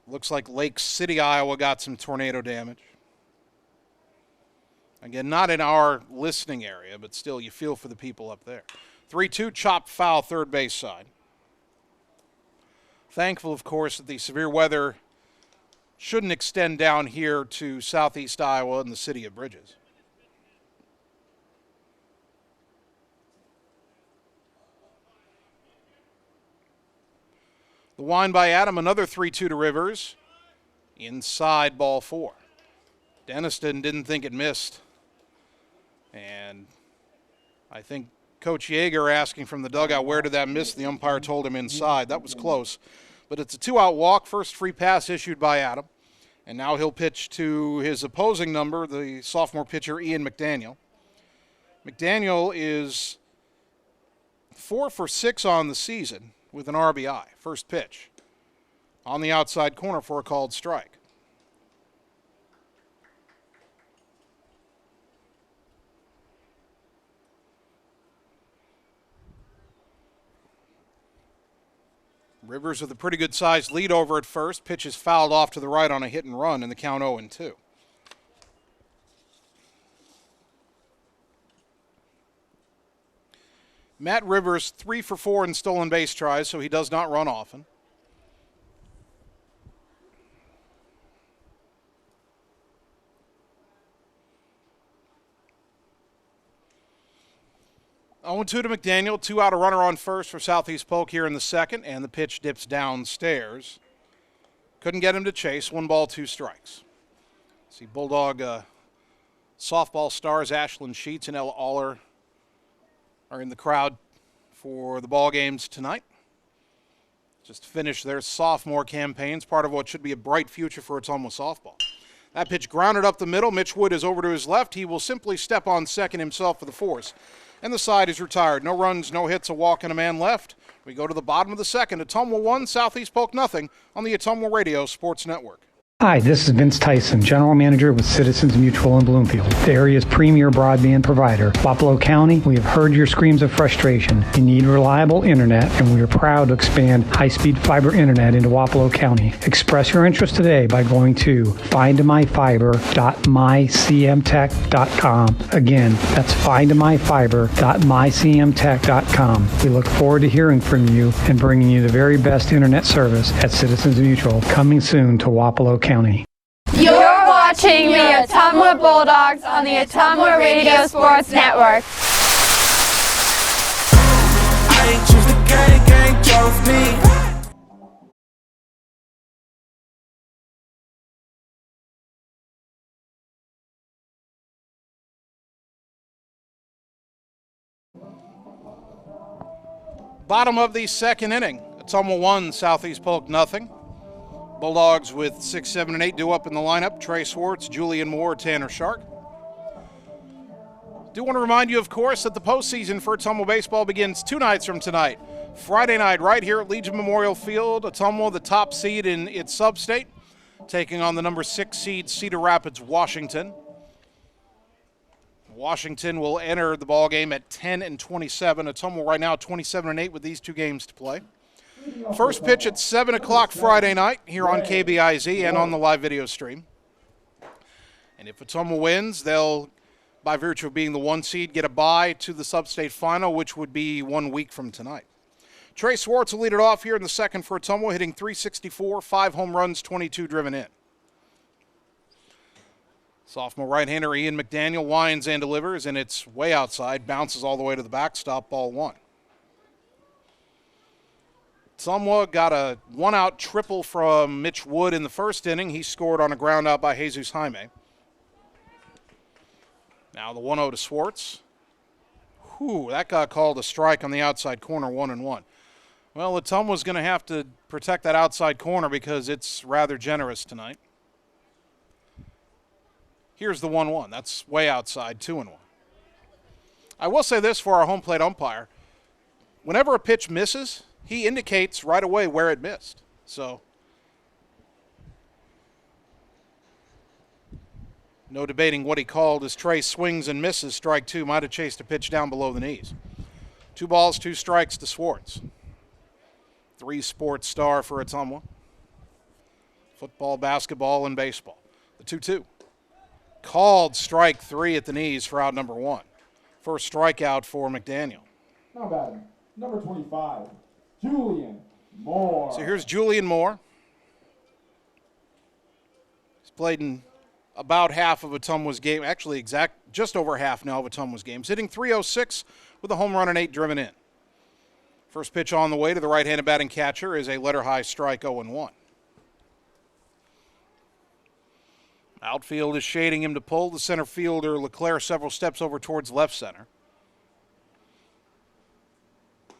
Looks like Lake City, Iowa got some tornado damage. Again, not in our listening area, but still you feel for the people up there. 3-2, chopped foul, third base side. Thankful, of course, that the severe weather shouldn't extend down here to southeast Iowa and the city of Bridges. The wind by Adam, another 3-2 to Rivers. Inside, ball 4. Denniston didn't think it missed. And I think Coach Yeager asking from the dugout, where did that miss? The umpire told him inside. That was close. But it's a 2-out walk, first free pass issued by Adam. And now he'll pitch to his opposing number, the sophomore pitcher, Ian Mcdaniel. Mcdaniel is 4 for 6 on the season with an RBI. First pitch on the outside corner for a called strike. Rivers with a pretty good sized lead over at first. Pitch is fouled off to the right on a hit and run, and the count 0-2. Matt Rivers 3 for 4 in stolen base tries, so he does not run often. To McDaniel, 2 out, a runner on first for Southeast Polk here in the second, and the pitch dips downstairs. Couldn't get him to chase. 1 ball, 2 strikes. See Bulldog softball stars Ashlyn Sheets and Ella Aller are in the crowd for the ball games tonight. Just finished their sophomore campaigns, part of what should be a bright future for Ottumwa softball. That pitch grounded up the middle. Mitch Wood is over to his left. He will simply step on second himself for the force. And the side is retired. No runs, no hits, a walk, and a man left. We go to the bottom of the second. Ottumwa 1, Southeast Polk nothing on the Ottumwa Radio Sports Network. Hi, this is Vince Tyson, General Manager with Citizens Mutual in Bloomfield, the area's premier broadband provider. Wapello County, we have heard your screams of frustration. You need reliable internet, and we are proud to expand high-speed fiber internet into Wapello County. Express your interest today by going to findmyfiber.mycmtech.com. Again, that's findmyfiber.mycmtech.com. We look forward to hearing from you and bringing you the very best internet service at Citizens Mutual, coming soon to Wapello County. You're watching the Ottumwa Bulldogs on the Ottumwa Radio Sports Network. I ain't choose the gang chose me. Bottom of the second inning. Ottumwa 1, Southeast Polk nothing. Bulldogs with 6, 7, and 8 due up in the lineup. Trey Swartz, Julian Moore, Tanner Shark. Do want to remind you, of course, that the postseason for Ottumwa baseball begins 2 nights from tonight. Friday night right here at Legion Memorial Field. Ottumwa, the top seed in its sub-state, taking on the number 6 seed Cedar Rapids, Washington. Washington will enter the ball game at 10 and 27. Ottumwa right now 27 and 8 with these 2 games to play. First pitch at 7 o'clock Friday night here on KBIZ and on the live video stream. And if Ottumwa wins, they'll, by virtue of being the 1 seed, get a bye to the sub-state final, which would be 1 week from tonight. Trey Swartz will lead it off here in the second for Ottumwa, hitting .364, 5 home runs, 22 driven in. Sophomore right-hander Ian Mcdaniel winds and delivers, and it's way outside, bounces all the way to the backstop, ball 1. Ottumwa got a 1-out triple from Mitch Wood in the first inning. He scored on a ground out by Jesus Jaime. Now the 1-0 to Swartz. Whew, that got called a strike on the outside corner, 1-1. Well, Ottumwa's going to have to protect that outside corner because it's rather generous tonight. Here's the 1-1. That's way outside, 2-1. I will say this for our home plate umpire. Whenever a pitch misses, he indicates right away where it missed. So, no debating what he called as Trey swings and misses. Strike 2, might have chased a pitch down below the knees. 2 balls, 2 strikes to Swartz. 3 sports star for Ottumwa. Football, basketball, and baseball. The 2-2. Called strike 3 at the knees for out number 1. First strikeout for Mcdaniel. Not bad. Number 25, Julian Moore. So here's Julian Moore. He's played in about half of Ottumwa's game, actually just over half now of Ottumwa's games, hitting .306 with a home run and 8 driven in. First pitch on the way to the right-handed batting catcher is a letter-high strike, 0-1. Outfield is shading him to pull. The center fielder, LeClaire, several steps over towards left center.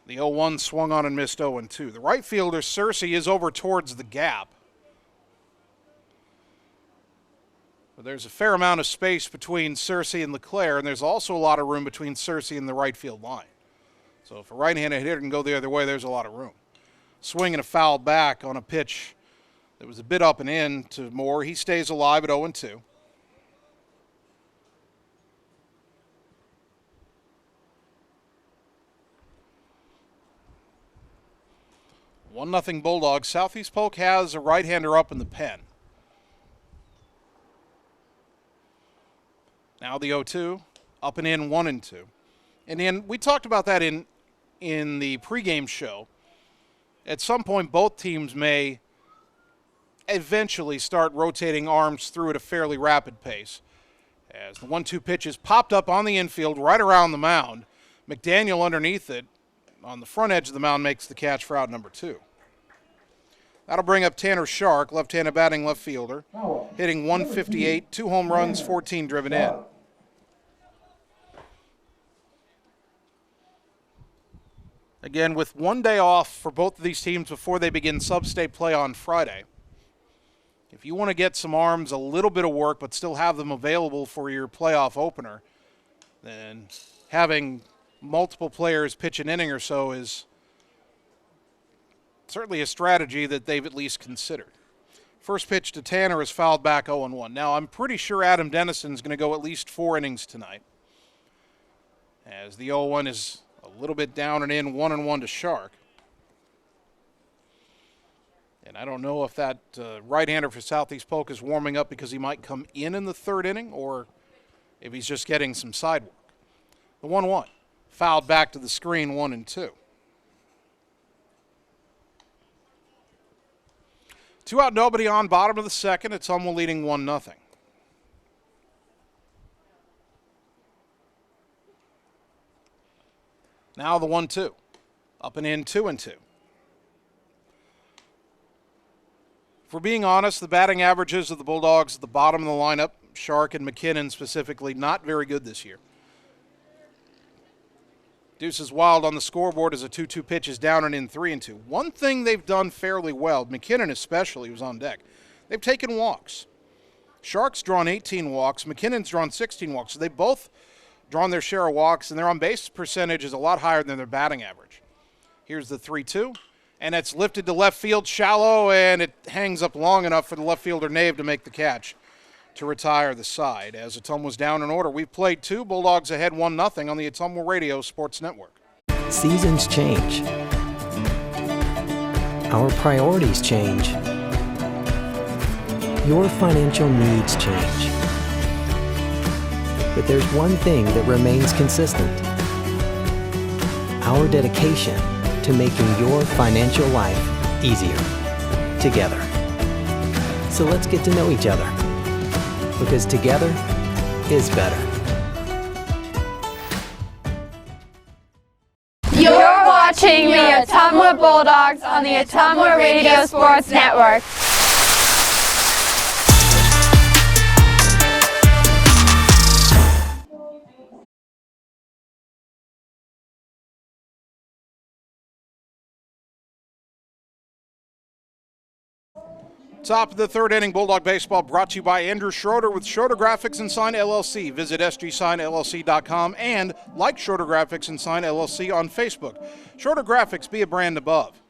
The 0-1 swung on and missed 0-2. The right fielder, Searcy, is over towards the gap. But there's a fair amount of space between Searcy and LeClaire, and there's also a lot of room between Searcy and the right field line. So if a right-handed hitter can go the other way, there's a lot of room. Swing and a foul back on a pitch that was a bit up and in to Moore. He stays alive at 0-2. One 0 Bulldogs. Southeast Polk has a right-hander up in the pen. Now the 0-2, up and in, 1-2. And then we talked about that in the pregame show. At some point, both teams may eventually start rotating arms through at a fairly rapid pace. As the 1-2 pitch is popped up on the infield right around the mound, Mcdaniel underneath it on the front edge of the mound makes the catch for out number 2. That'll bring up Tanner Shark, left-handed batting left fielder, hitting .158, 2 home runs, 14 driven in. Again, with 1 day off for both of these teams before they begin sub-state play on Friday, if you want to get some arms, a little bit of work, but still have them available for your playoff opener, then having multiple players pitch an inning or so is certainly a strategy that they've at least considered. First pitch to Tanner is fouled back 0-1. Now, I'm pretty sure Adam Dennison's going to go at least 4 innings tonight, as the 0-1 is a little bit down and in, 1-1 to Shark. And I don't know if that right-hander for Southeast Polk is warming up because he might come in the 3rd inning or if he's just getting some side work. The 1-1, fouled back to the screen, 1-2. 2 out, nobody on, bottom of the second. Ottumwa leading 1-0. Now the 1-2, up and in, 2-2. If we're being honest, the batting averages of the Bulldogs at the bottom of the lineup, Shark and McKinnon specifically, not very good this year. Deuces Wild on the scoreboard as a 2-2 pitch is down and in 3-2. One thing they've done fairly well, McKinnon especially, who's on deck, they've taken walks. Sharks drawn 18 walks. McKinnon's drawn 16 walks. So they've both drawn their share of walks, and their on-base percentage is a lot higher than their batting average. Here's the 3-2, and it's lifted to left field, shallow, and it hangs up long enough for the left fielder Nave to make the catch to retire the side. As Ottumwa's down in order, we've played 2, Bulldogs ahead 1-0 on the Ottumwa Radio Sports Network. Seasons change. Our priorities change. Your financial needs change. But there's one thing that remains consistent: our dedication to making your financial life easier together. So let's get to know each other, because together is better. You're watching the Ottumwa Bulldogs on the Ottumwa Radio Sports Network. Top of the third inning, Bulldog Baseball brought to you by Andrew Schroeder with Schroeder Graphics and Sign LLC. Visit sgsignllc.com and like Schroeder Graphics and Sign LLC on Facebook. Schroeder Graphics, be a brand above.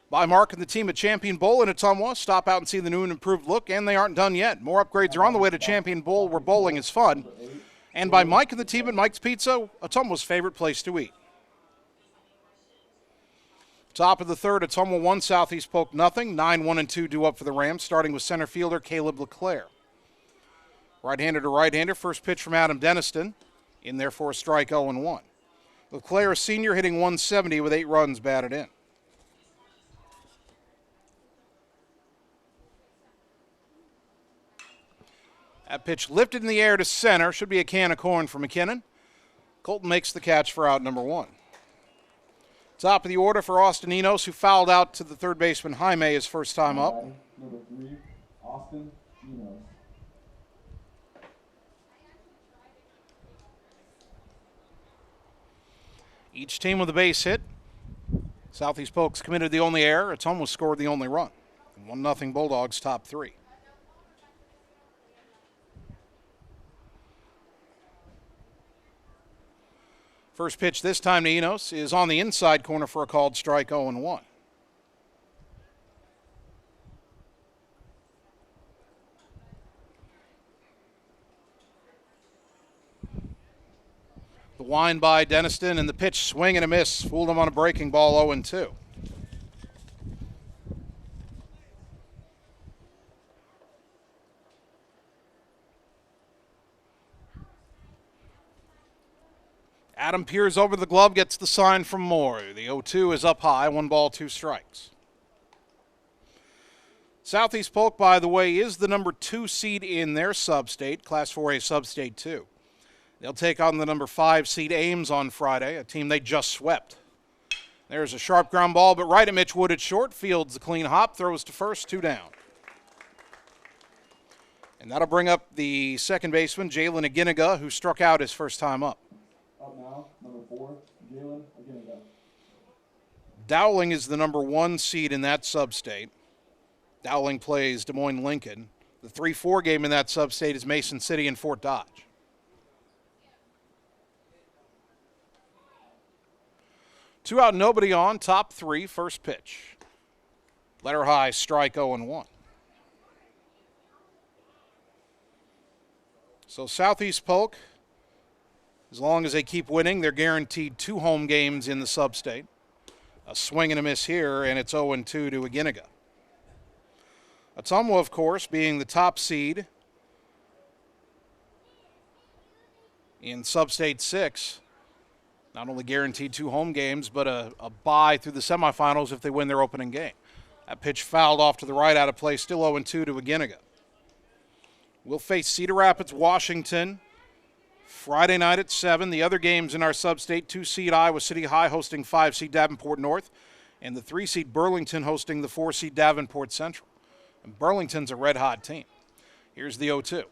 By Mark and the team at Champion Bowl in Ottumwa. Stop out and see the new and improved look, and they aren't done yet. More upgrades are on the way to Champion Bowl, where bowling is fun. And by Mike and the team at Mike's Pizza, Ottumwa's favorite place to eat. Top of the third, Ottumwa 1, Southeast Polk nothing. 9-1-2 due up for the Rams, starting with center fielder Caleb LeClaire. Right-hander to right-hander, first pitch from Adam Deniston, in there for a strike 0-1. LeClaire, a senior, hitting 170 with 8 runs batted in. That pitch lifted in the air to center, should be a can of corn for McKinnon. Colton makes the catch for out number 1. Top of the order for Austin Enos, who fouled out to the third baseman Jaime his first time up. Number 3, Austin Enos. Each team with a base hit. Southeast Polk's committed the only error. Ottumwa scored the only run. 1-0 Bulldogs, top 3. First pitch this time to Enos is on the inside corner for a called strike, 0-1. The wind by Deniston and the pitch swing and a miss. Fooled him on a breaking ball, 0-2. Adam peers over the glove, gets the sign from Moore. The 0-2 is up high, 1 ball, 2 strikes. Southeast Polk, by the way, is the number 2 seed in their sub-state, Class 4A sub-state 2. They'll take on the number 5 seed Ames on Friday, a team they just swept. There's a sharp ground ball, but right at Mitch Wood at short. Fields a clean hop, throws to first, 2 down. And that'll bring up the second baseman, Jalen Aginiga, who struck out his first time up. Up now, number 4, Jalen Aginiga. Dowling is the number 1 seed in that sub-state. Dowling plays Des Moines Lincoln. The 3-4 game in that sub-state is Mason City and Fort Dodge. Two out, nobody on, top 3, first pitch. Letter high, strike 0-1. So Southeast Polk, as long as they keep winning, they're guaranteed 2 home games in the sub-state. A swing and a miss here, and it's 0-2 to Aginiga. Ottumwa, of course, being the top seed in sub-state 6, not only guaranteed 2 home games, but a bye through the semifinals if they win their opening game. That pitch fouled off to the right, out of play, still 0-2 to Aginiga. We'll face Cedar Rapids, Washington, Friday night at 7. The other games in our sub-state, 2-seed Iowa City High hosting 5-seed Davenport North, and the 3-seed Burlington hosting the 4-seed Davenport Central. And Burlington's a red-hot team. Here's the 0-2.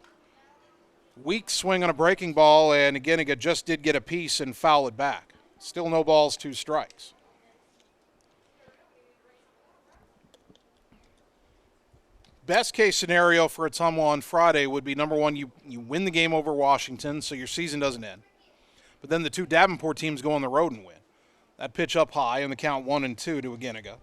Weak swing on a breaking ball, and Aginiga just did get a piece and foul it back. Still no balls, 2 strikes. Best case scenario for Ottumwa on Friday would be, number one, you win the game over Washington, so your season doesn't end. But then the 2 Davenport teams go on the road and win. That pitch up high on the count 1-2 to Aginiga.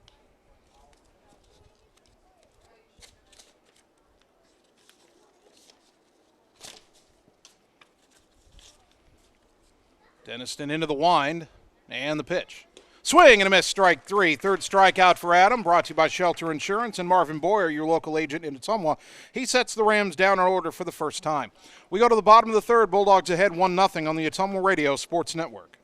Denniston into the wind, and the pitch. Swing and a miss, strike 3. Third strikeout for Adam, brought to you by Shelter Insurance and Marvin Boyer, your local agent in Ottumwa. He sets the Rams down in order for the first time. We go to the bottom of the third. Bulldogs ahead 1-0 on the Ottumwa Radio Sports Network.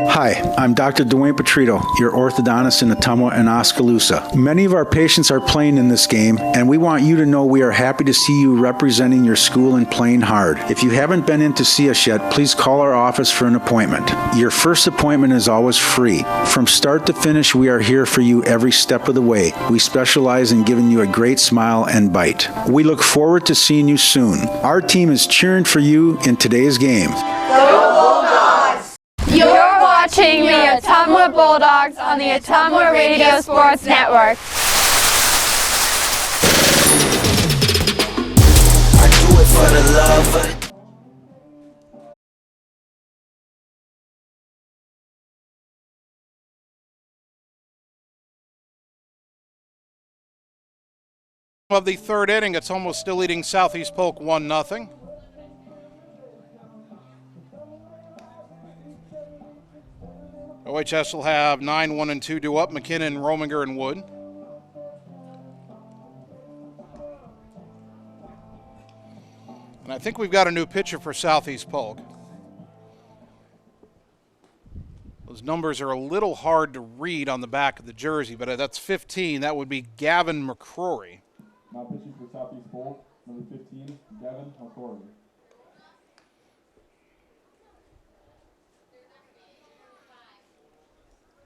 Hi, I'm Dr. Dwayne Petrito, your orthodontist in Ottumwa and Oskaloosa. Many of our patients are playing in this game, and we want you to know we are happy to see you representing your school and playing hard. If you haven't been in to see us yet, please call our office for an appointment. Your first appointment is always free. From start to finish, we are here for you every step of the way. We specialize in giving you a great smile and bite. We look forward to seeing you soon. Our team is cheering for you in today's game. You're watching the Ottumwa Bulldogs on the Ottumwa Radio Sports Network. I do it for the love of it. Of the third inning, Ottumwa still leading Southeast Polk 1-0. OHS will have 9-1-2 due up, McKinnon, Rominger, and Wood. And I think we've got a new pitcher for Southeast Polk. Those numbers are a little hard to read on the back of the jersey, but that's 15. That would be Gavin McCrory. Now pitching for Southeast Polk, number 15, Gavin McCrory.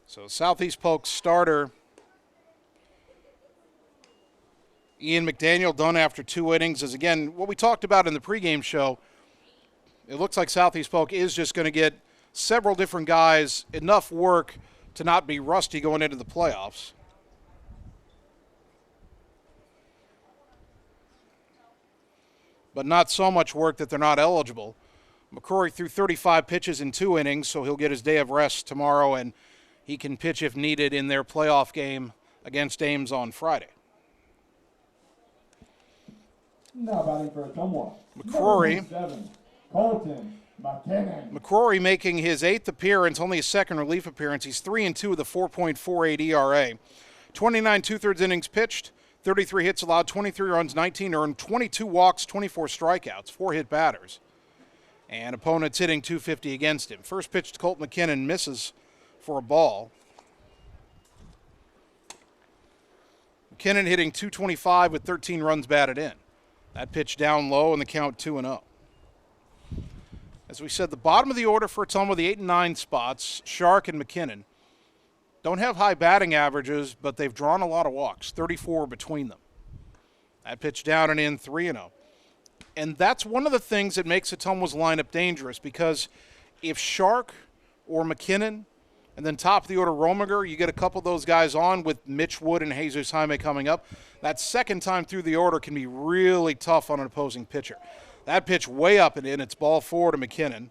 So Southeast Polk starter Ian Mcdaniel done after 2 innings is, again, what we talked about in the pregame show. It looks like Southeast Polk is just going to get several different guys enough work to not be rusty going into the playoffs. But not so much work that they're not eligible. McCrory threw 35 pitches in 2 innings, so he'll get his day of rest tomorrow, and he can pitch if needed in their playoff game against Ames on Friday. Now batting for Ottumwa, McCrory making his 8th appearance, only his 2nd relief appearance. He's 3-2 with a 4.48 ERA. 29 2/3 innings pitched, 33 hits allowed, 23 runs, 19 earned, 22 walks, 24 strikeouts, 4 hit batters. And opponents hitting .250 against him. First pitch to Colt McKinnon, misses for a ball. McKinnon hitting .225 with 13 runs batted in. That pitch down low and the count 2-0. As we said, the bottom of the order for Ottumwa, the 8 and 9 spots, Shark and McKinnon, don't have high batting averages, but they've drawn a lot of walks, 34 between them. That pitch down and in, 3-0. And that's one of the things that makes Ottumwa's lineup dangerous, because if Shark or McKinnon and then top of the order Rominger, you get a couple of those guys on with Mitch Wood and Jesus Jaime coming up. That second time through the order can be really tough on an opposing pitcher. That pitch way up and in. It's ball 4 to McKinnon.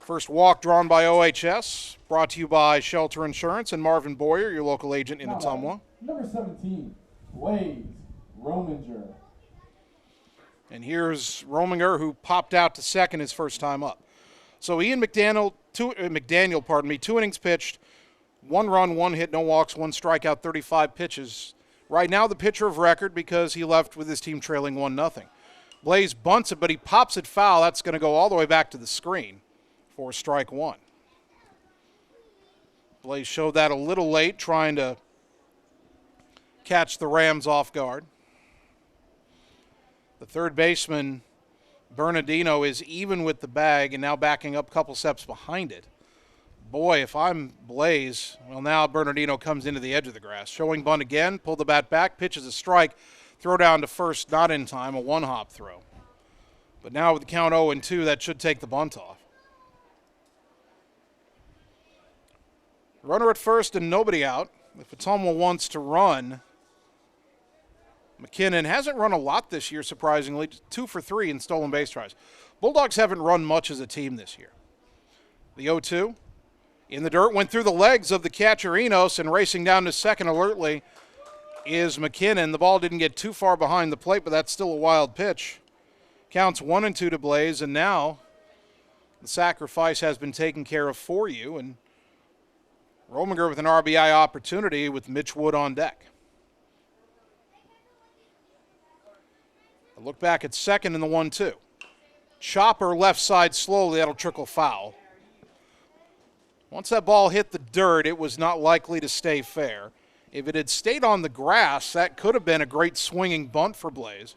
First walk drawn by OHS, brought to you by Shelter Insurance and Marvin Boyer, your local agent in Ottumwa. Number 17, Blaze Rominger. And here's Rominger, who popped out to second his first time up. So Ian McDaniel, 2 innings pitched, 1 run, 1 hit, no walks, 1 strikeout, 35 pitches. Right now the pitcher of record because he left with his team trailing 1-0. Blaze bunts it, but he pops it foul. That's going to go all the way back to the screen for strike 1. Blaze showed that a little late, trying to catch the Rams off guard. The third baseman, Bernardino, is even with the bag and now backing up a couple steps behind it. Boy, if I'm Blaze, well, now Bernardino comes into the edge of the grass. Showing bunt again, pull the bat back, pitches a strike, throw down to first, not in time, a 1-hop throw. But now with the count 0-2, that should take the bunt off. Runner at first and nobody out. If Ottumwa wants to run, McKinnon hasn't run a lot this year, surprisingly. 2 for 3 in stolen base tries. Bulldogs haven't run much as a team this year. The 0-2 in the dirt, went through the legs of the catcher Enos, and racing down to second alertly is McKinnon. The ball didn't get too far behind the plate, but that's still a wild pitch. Counts 1-2 to Blaze, and now the sacrifice has been taken care of for you, and Rominger with an RBI opportunity with Mitch Wood on deck. A look back at second in the 1-2. Chopper left side slowly, that'll trickle foul. Once that ball hit the dirt, it was not likely to stay fair. If it had stayed on the grass, that could have been a great swinging bunt for Blaze.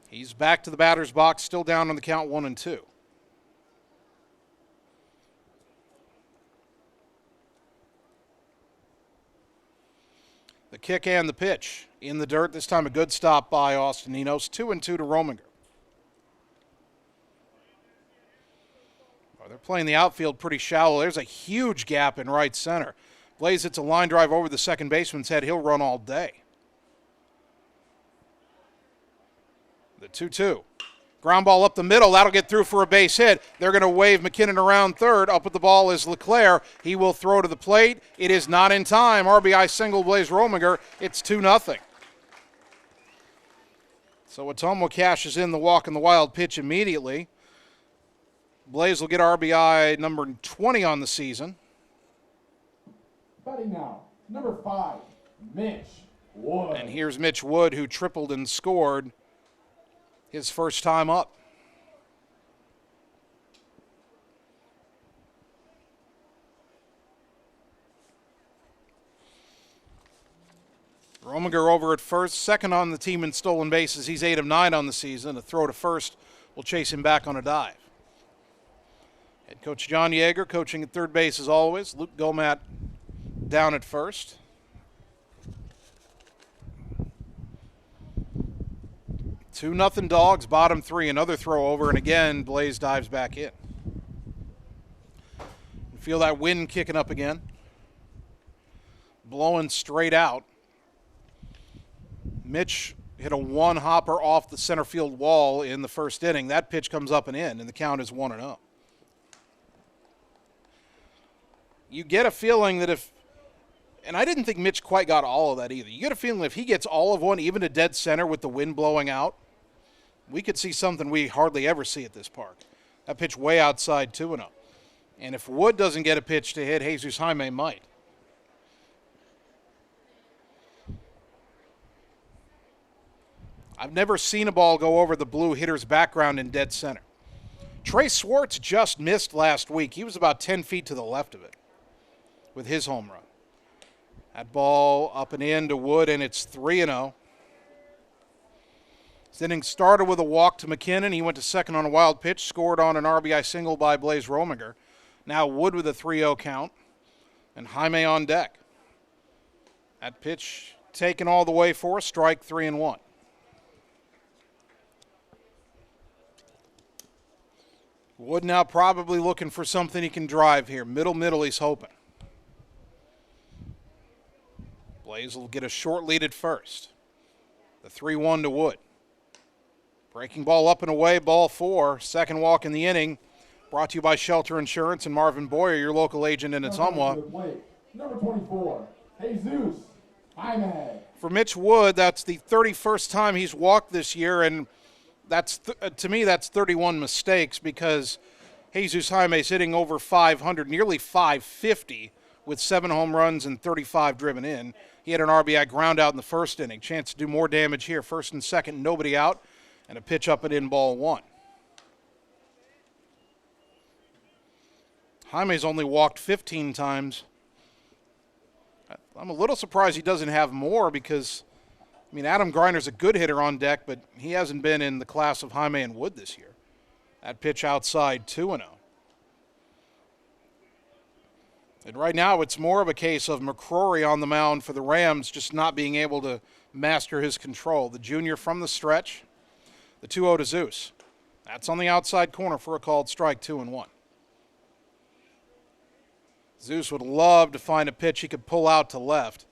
He's back to the batter's box, still down on the count 1-2. The kick and the pitch in the dirt. This time a good stop by Austin Enos. 2-2 to Rominger. They're playing the outfield pretty shallow. There's a huge gap in right center. Blaze hits a line drive over the second baseman's head. He'll run all day. The 2-2. Ground ball up the middle. That'll get through for a base hit. They're going to wave McKinnon around third. Up with the ball is LeClaire. He will throw to the plate. It is not in time. RBI single Blaze Rominger. It's 2-0. So Ottumwa cashes in the walk and the wild pitch immediately. Blaze will get RBI number 20 on the season. Batting now, number 5, Mitch Wood. And here's Mitch Wood, who tripled and scored his first time up. Rominger over at first, second on the team in stolen bases. He's 8 of 9 on the season. A throw to first will chase him back on a dive. Head coach John Yeager coaching at third base as always. Luke Gomat down at first. Two nothing Dogs, bottom 3. Another throw over, and again Blaze dives back in. You feel that wind kicking up again. Blowing straight out. Mitch hit a one-hopper off the center field wall in the first inning. That pitch comes up and in, and the count is 1-0. You get a feeling that if, and I didn't think Mitch quite got all of that either. You get a feeling if he gets all of one, even to dead center with the wind blowing out, we could see something we hardly ever see at this park. That pitch way outside 2-0. And if Wood doesn't get a pitch to hit, Jesus Jaime might. I've never seen a ball go over the blue hitter's background in dead center. Trey Swartz just missed last week. He was about 10 feet to the left of it with his home run. That ball up and in to Wood, and it's 3-0. This inning started with a walk to McKinnon. He went to second on a wild pitch, scored on an RBI single by Blaze Rominger. Now Wood with a 3-0 count, and Jaime on deck. That pitch taken all the way for a strike, 3-1. Wood now probably looking for something he can drive here. Middle he's hoping. Blaze will get a short lead at first. The 3-1 to Wood. Breaking ball up and away, ball 4. Second walk in the inning. Brought to you by Shelter Insurance and Marvin Boyer, your local agent in Ottumwa. Number 24, Jesus Jaime. For Mitch Wood, that's the 31st time he's walked this year, and that's to me that's 31 mistakes because Jesus Jaime's hitting over 500, nearly 550 with 7 home runs and 35 driven in. He had an RBI ground out in the first inning. Chance to do more damage here. First and second, nobody out, and a pitch up and in, ball 1. Jaime's only walked 15 times. I'm a little surprised he doesn't have more because, I mean, Adam Greiner's a good hitter on deck, but he hasn't been in the class of Jaime and Wood this year. That pitch outside, 2-0. And right now it's more of a case of McCrory on the mound for the Rams just not being able to master his control. The junior from the stretch, the 2-0 to Zeus. That's on the outside corner for a called strike, 2-1. Zeus would love to find a pitch he could pull out to left.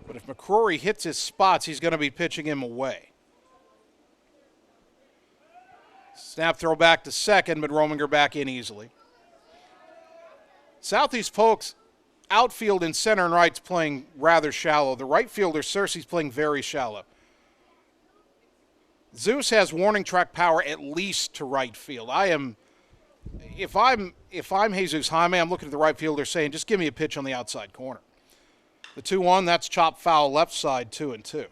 But if McCrory hits his spots, he's going to be pitching him away. Snap throw back to second, but Rominger back in easily. Southeast Polk's outfield and center and right's playing rather shallow. The right fielder, Cersei's playing very shallow. Zeus has warning track power at least to right field. If I'm Jesus Jaime, I'm looking at the right fielder saying, just give me a pitch on the outside corner. The 2-1, that's chop foul left side, 2-2.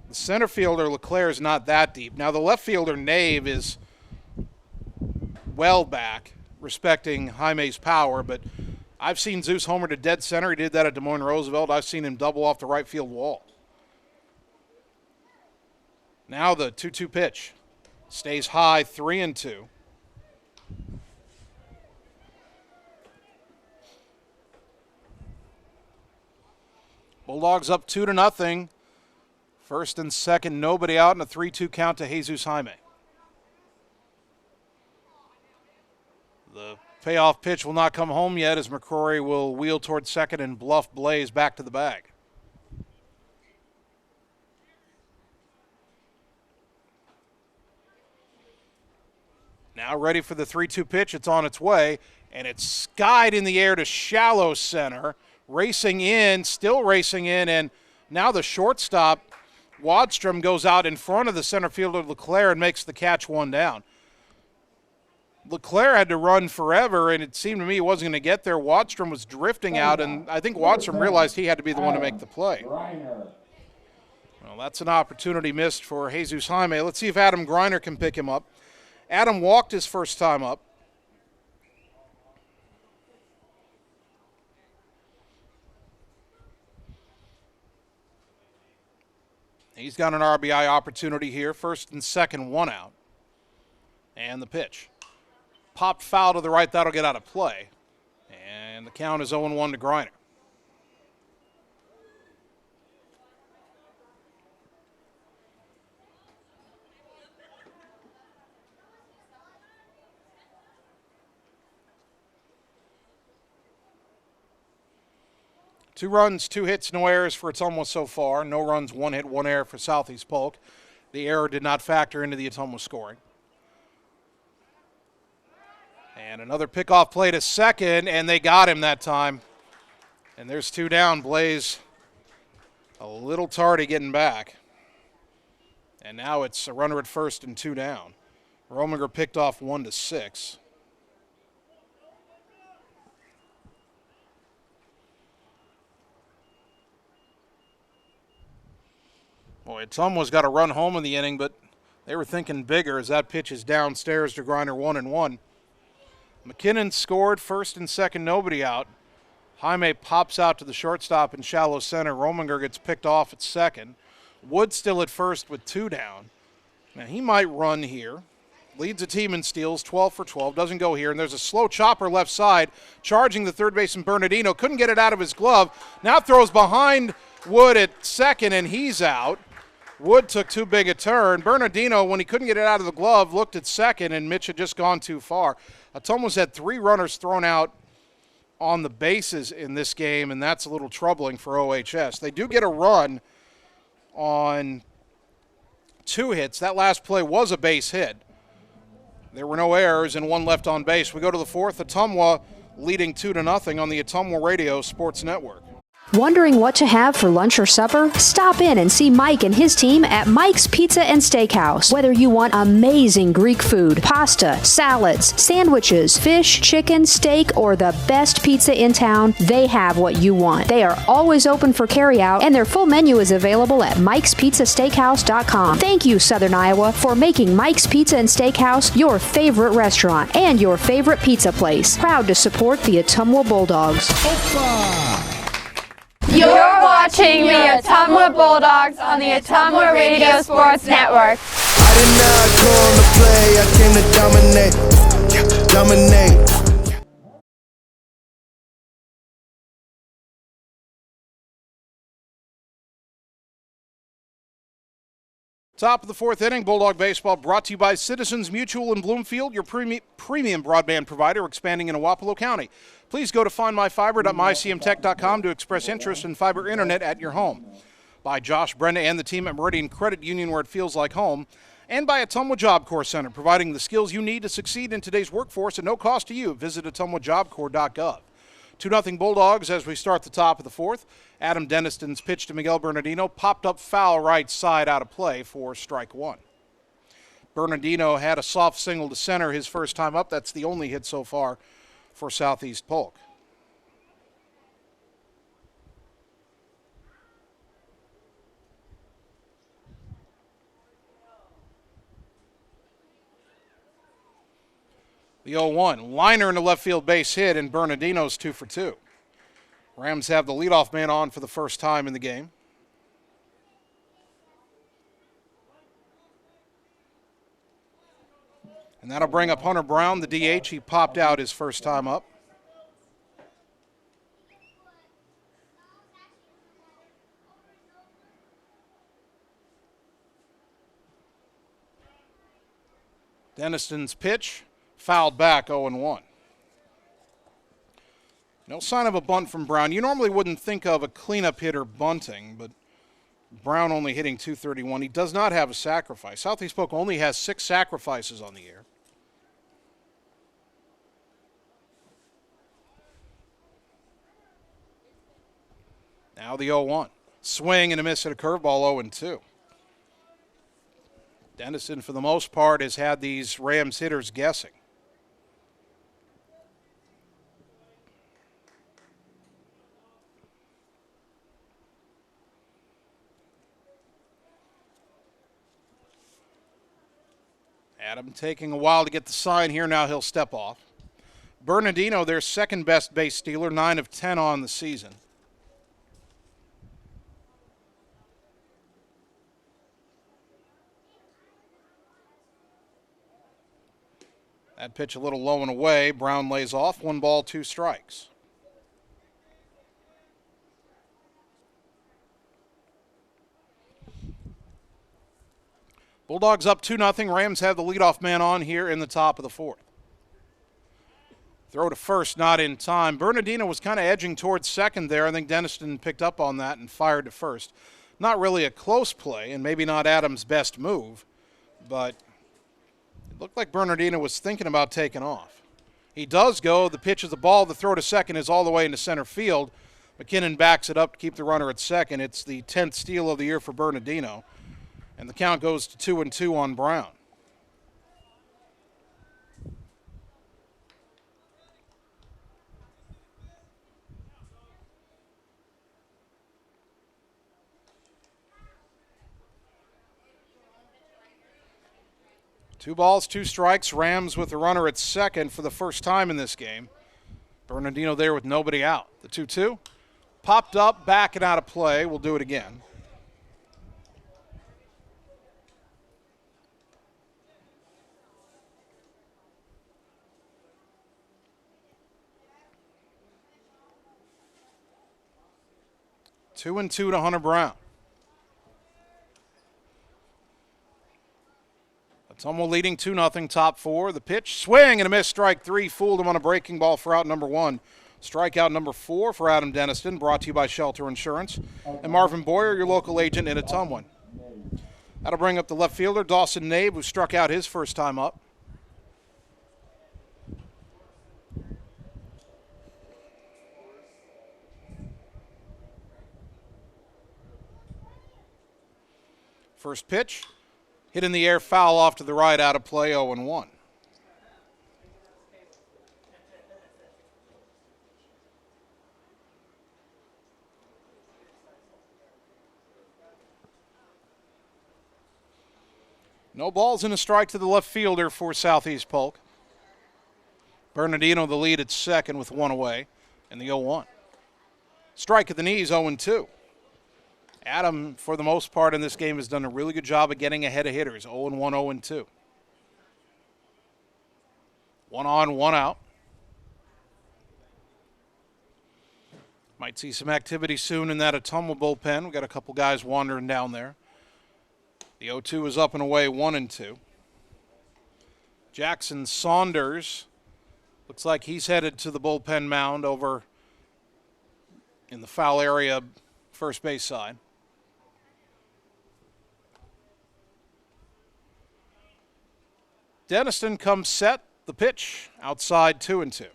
The center fielder, LeClaire, is not that deep. Now, the left fielder, Nave, is well back, respecting Jaime's power, but I've seen Zeus homer to dead center. He did that at Des Moines Roosevelt. I've seen him double off the right field wall. Now the 2-2 pitch. Stays high, 3-2. Bulldogs up 2-0. First and second, nobody out, and a 3-2 count to Jesus Jaime. The payoff pitch will not come home yet as McCrory will wheel towards second and bluff Blaze back to the bag. Now ready for the 3-2 pitch. It's on its way, and it's skied in the air to shallow center. Racing in, still racing in, and now the shortstop, Wadstrom, goes out in front of the center fielder, LeClaire, and makes the catch, one down. LeClaire had to run forever, and it seemed to me he wasn't going to get there. Wadstrom was drifting out, and I think Wadstrom realized he had to be the one to make the play. Well, that's an opportunity missed for Jesus Jaime. Let's see if Adam Greiner can pick him up. Adam walked his first time up. He's got an RBI opportunity here. First and second, one out. And the pitch. Popped foul to the right. That'll get out of play. And the count is 0-1 to Greiner. Two runs, 2 hits, no errors for Ottumwa so far. No runs, 1 hit, 1 error for Southeast Polk. The error did not factor into the Ottumwa scoring. And another pickoff play to second, and they got him that time. And there's 2 down. Blaze a little tardy getting back. And now it's a runner at first and 2 down. Rominger picked off 1 to 6. Boy, Ottumwa's got a run home in the inning, but they were thinking bigger as that pitch is downstairs to Greiner, 1-1. McKinnon scored first and second, nobody out. Jaime pops out to the shortstop in shallow center. Rominger gets picked off at second. Wood still at first with 2 down. Now he might run here. Leads the team in steals, 12 for 12. Doesn't go here. And there's a slow chopper left side, charging the third baseman Bernardino. Couldn't get it out of his glove. Now throws behind Wood at second, and he's out. Wood took too big a turn. Bernardino, when he couldn't get it out of the glove, looked at second, and Mitch had just gone too far. Ottumwa's had 3 runners thrown out on the bases in this game, and that's a little troubling for OHS. They do get a run on 2 hits. That last play was a base hit. There were no errors and 1 left on base. We go to the 4th. Ottumwa leading 2-0 on the Ottumwa Radio Sports Network. Wondering what to have for lunch or supper? Stop in and see Mike and his team at Mike's Pizza and Steakhouse. Whether you want amazing Greek food, pasta, salads, sandwiches, fish, chicken, steak, or the best pizza in town, they have what you want. They are always open for carryout, and their full menu is available at mikespizzasteakhouse.com. Thank you, Southern Iowa, for making Mike's Pizza and Steakhouse your favorite restaurant and your favorite pizza place. Proud to support the Ottumwa Bulldogs. Opa! You're watching the Ottumwa Bulldogs on the Ottumwa Radio Sports Network. I did not come to play, I came to dominate. Top of the fourth inning, Bulldog Baseball brought to you by Citizens Mutual in Bloomfield, your premium broadband provider expanding in Wapello County. Please go to findmyfiber.mycmtech.com to express interest in fiber internet at your home. By Josh Brenda and the team at Meridian Credit Union, where it feels like home. And by Ottumwa Job Corps Center, providing the skills you need to succeed in today's workforce at no cost to you. Visit ottumwajobcorps.gov. 2-0 Bulldogs as we start the top of the fourth. Adam Deniston's pitch to Miguel Bernardino popped up foul right side out of play for strike one. Bernardino had a soft single to center his first time up. That's the only hit so far for Southeast Polk. The 0-1. Liner in the left field base hit, and Bernardino's 2 for 2. Rams have the leadoff man on for the first time in the game. And that'll bring up Hunter Brown, the DH. He popped out his first time up. Deniston's pitch. Fouled back, 0-1. No sign of a bunt from Brown. You normally wouldn't think of a cleanup hitter bunting, but Brown only hitting .231. He does not have a sacrifice. Southeast Polk only has 6 sacrifices on the year. Now the 0-1. Swing and a miss at a curveball, 0-2. Deniston, for the most part, has had these Rams hitters guessing. Adam taking a while to get the sign here. Now he'll step off. Bernardino, their second best base stealer, 9 of 10 on the season. That pitch a little low and away. Brown lays off. 1 ball, 2 strikes. Bulldogs up 2-0. Rams have the leadoff man on here in the top of the fourth. Throw to first, not in time. Bernardino was kind of edging towards second there. I think Deniston picked up on that and fired to first. Not really a close play, and maybe not Adams' best move, but it looked like Bernardino was thinking about taking off. He does go. The pitch is the ball. The throw to second is all the way into center field. McKinnon backs it up to keep the runner at second. It's the 10th steal of the year for Bernardino. And the count goes to 2-2 on Brown. Two balls, 2 strikes. Rams with the runner at second for the first time in this game. Bernardino there with nobody out. The 2-2. Popped up, back and out of play. We'll do it again. Two and 2 to Hunter Brown. Ottumwa leading 2-0, top 4. The pitch, swing and a miss, strike 3. Fooled him on a breaking ball for out number 1. Strikeout number 4 for Adam Deniston, brought to you by Shelter Insurance. And Marvin Boyer, your local agent in Ottumwa. That'll bring up the left fielder, Dawson Nabe, who struck out his first time up. First pitch, hit in the air, foul off to the right, out of play, 0-1. No balls and a strike to the left fielder for Southeast Polk. Bernardino the lead at second with 1 away, and the 0-1. Strike at the knees, 0-2. Adam, for the most part in this game, has done a really good job of getting ahead of hitters. 0-1, 0-2. 1 on, 1 out. Might see some activity soon in that Ottumwa bullpen. We've got a couple guys wandering down there. The 0-2 is up and away, 1-2. Jackson Saunders looks like he's headed to the bullpen mound over in the foul area, first base side. Denniston comes set, the pitch, outside 2-2. I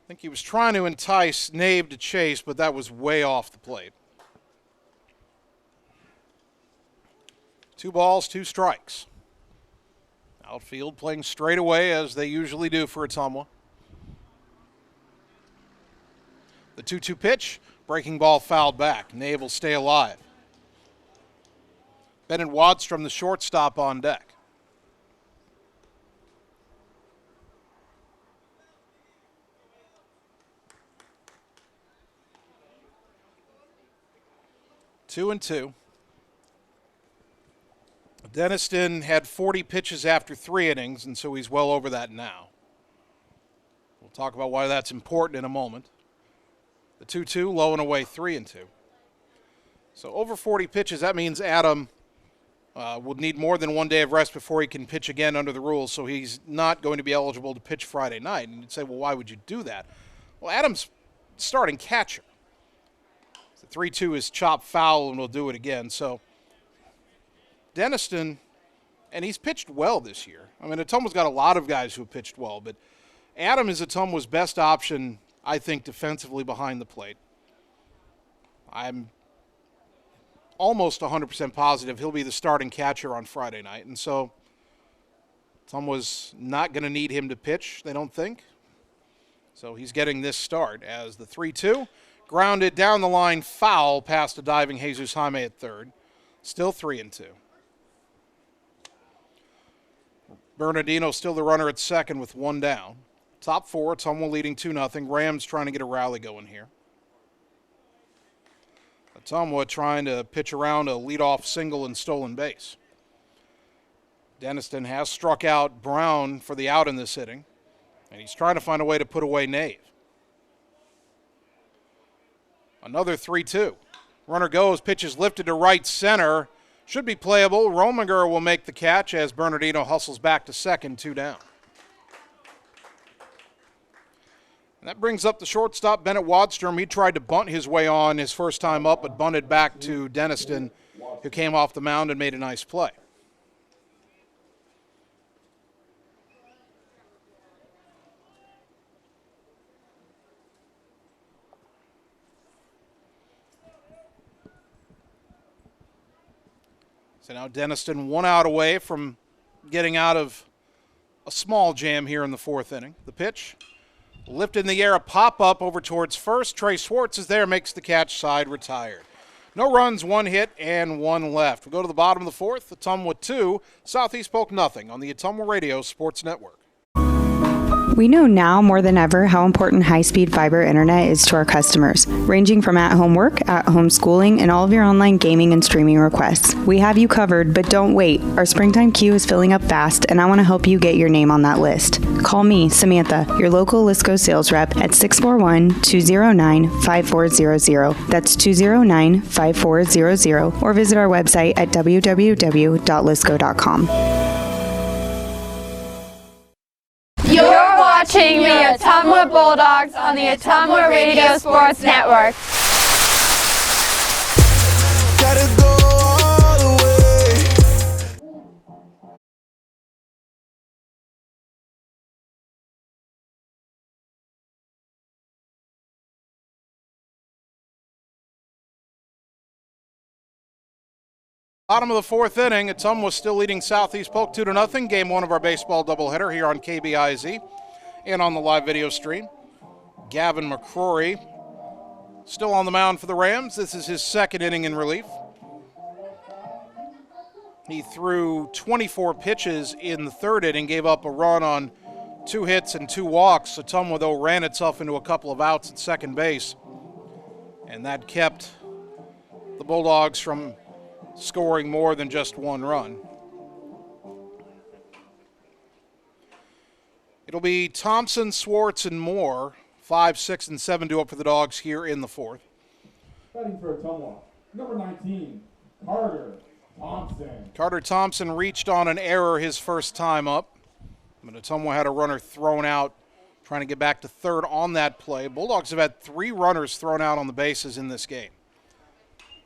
think he was trying to entice Nave to chase, but that was way off the plate. 2 balls, 2 strikes. Outfield playing straight away as they usually do for Ottumwa. The 2-2 pitch, breaking ball fouled back. Nave will stay alive. Bennett Wadstrom, the shortstop, on deck. Two and two. Denniston had 40 pitches after 3 innings, and so he's well over that now. We'll talk about why that's important in a moment. The 2-2, low and away, 3-2. So over 40 pitches, that means Adam would need more than 1 day of rest before he can pitch again under the rules, so he's not going to be eligible to pitch Friday night. And you'd say, well, why would you do that? Well, Adam's starting catcher. The 3-2 is chopped foul, and we'll do it again. So Denniston, and he's pitched well this year. I mean, Ottumwa's got a lot of guys who have pitched well, but Adam is Ottumwa's best option, I think, defensively behind the plate. I'm almost 100% positive he'll be the starting catcher on Friday night, and so Ottumwa's not going to need him to pitch, they don't think. So he's getting this start as the 3-2. Grounded down the line, foul past a diving Jesus Jaime at third. Still 3-2. Bernardino still the runner at second with 1 down. Top 4, Ottumwa leading 2-0. Rams trying to get a rally going here. Ottumwa trying to pitch around a leadoff single and stolen base. Denniston has struck out Brown for the out in this inning, and he's trying to find a way to put away Nave. Another 3-2. Runner goes, pitch is lifted to right center. Should be playable. Rominger will make the catch as Bernardino hustles back to second, 2 down. And that brings up the shortstop, Bennett Wadstrom. He tried to bunt his way on his first time up, but bunted back to Denniston, who came off the mound and made a nice play. So now Denniston 1 out away from getting out of a small jam here in the 4th inning. The pitch, lifted in the air, a pop-up over towards first. Trey Swartz is there, makes the catch, side retired. No runs, 1 hit, and 1 left. We'll go to the bottom of the 4th. Ottumwa 2, Southeast Polk nothing on the Ottumwa Radio Sports Network. We know now more than ever how important high-speed fiber internet is to our customers, ranging from at-home work, at-home schooling, and all of your online gaming and streaming requests. We have you covered, but don't wait. Our springtime queue is filling up fast, and I want to help you get your name on that list. Call me, Samantha, your local Lisco sales rep at 641-209-5400. That's 209-5400, or visit our website at www.lisco.com. You're watching the Ottumwa Bulldogs on the Ottumwa Radio Sports Network. Gotta go all the way. Bottom of the 4th inning, Ottumwa still leading Southeast Polk 2-0. Game 1 of our baseball doubleheader here on KBIZ and on the live video stream. Gavin McCrory still on the mound for the Rams. This is his 2nd inning in relief. He threw 24 pitches in the 3rd inning, gave up a run on 2 hits and 2 walks. Ottumwa, though, ran itself into a couple of outs at second base, and that kept the Bulldogs from scoring more than just 1 run. It'll be Thompson, Swartz, and Moore. 5, 6, and 7 due up for the Dogs here in the 4th. Batting for Ottumwa, number 19, Carter Thompson reached on an error his first time up. But Ottumwa had a runner thrown out, trying to get back to third on that play. Bulldogs have had 3 runners thrown out on the bases in this game.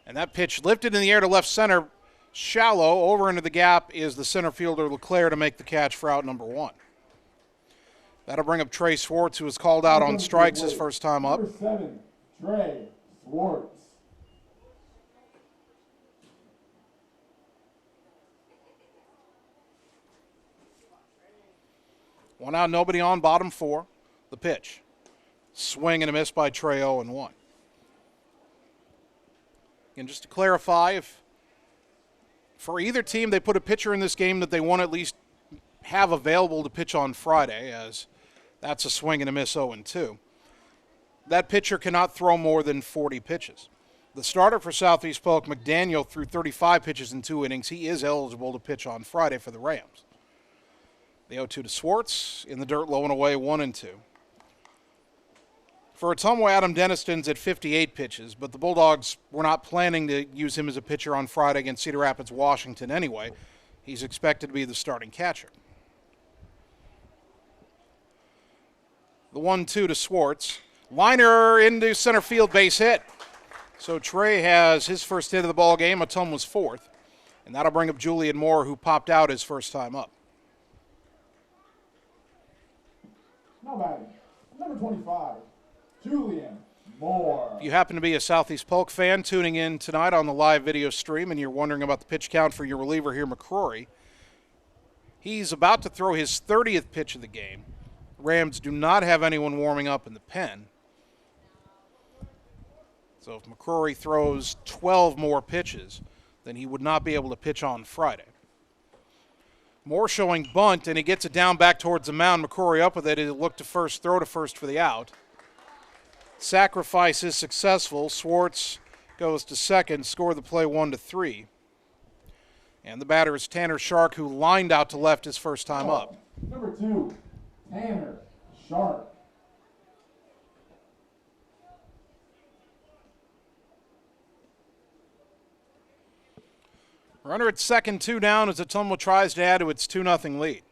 And that pitch lifted in the air to left center, shallow. Over into the gap is the center fielder LeClaire to make the catch for out number 1. That'll bring up Trey Swartz, who was called out on strikes his first time up. Number 7, Trey Swartz. One out, nobody on, bottom 4. The pitch. Swing and a miss by Trey, 0-1. And just to clarify, if for either team they put a pitcher in this game that they want to at least have available to pitch on Friday, as that's a swing and a miss 0-2, that pitcher cannot throw more than 40 pitches. The starter for Southeast Polk, Mcdaniel, threw 35 pitches in 2 innings. He is eligible to pitch on Friday for the Rams. The 0-2 to Swartz, in the dirt, low and away, 1-2. For Ottumwa, Adam Deniston's at 58 pitches, but the Bulldogs were not planning to use him as a pitcher on Friday against Cedar Rapids, Washington anyway. He's expected to be the starting catcher. The 1-2 to Swartz. Liner into center field, base hit. So Trey has his first hit of the ball game. Ottumwa's 4th. And that'll bring up Julian Moore, who popped out his first time up. Now batting, number 25, Julian Moore. If you happen to be a Southeast Polk fan tuning in tonight on the live video stream and you're wondering about the pitch count for your reliever here, McCrory, he's about to throw his 30th pitch of the game. Rams do not have anyone warming up in the pen. So if McCrory throws 12 more pitches, then he would not be able to pitch on Friday. Moore showing bunt, and he gets it down back towards the mound. McCrory up with it. He'll look to first, throw to first for the out. Sacrifice is successful. Swartz goes to second, score the play 1-3. And the batter is Tanner Shark, who lined out to left his first time up. Number 2, Tanner Shark. Runner at second, 2 down as Ottumwa tries to add to its 2-0 lead.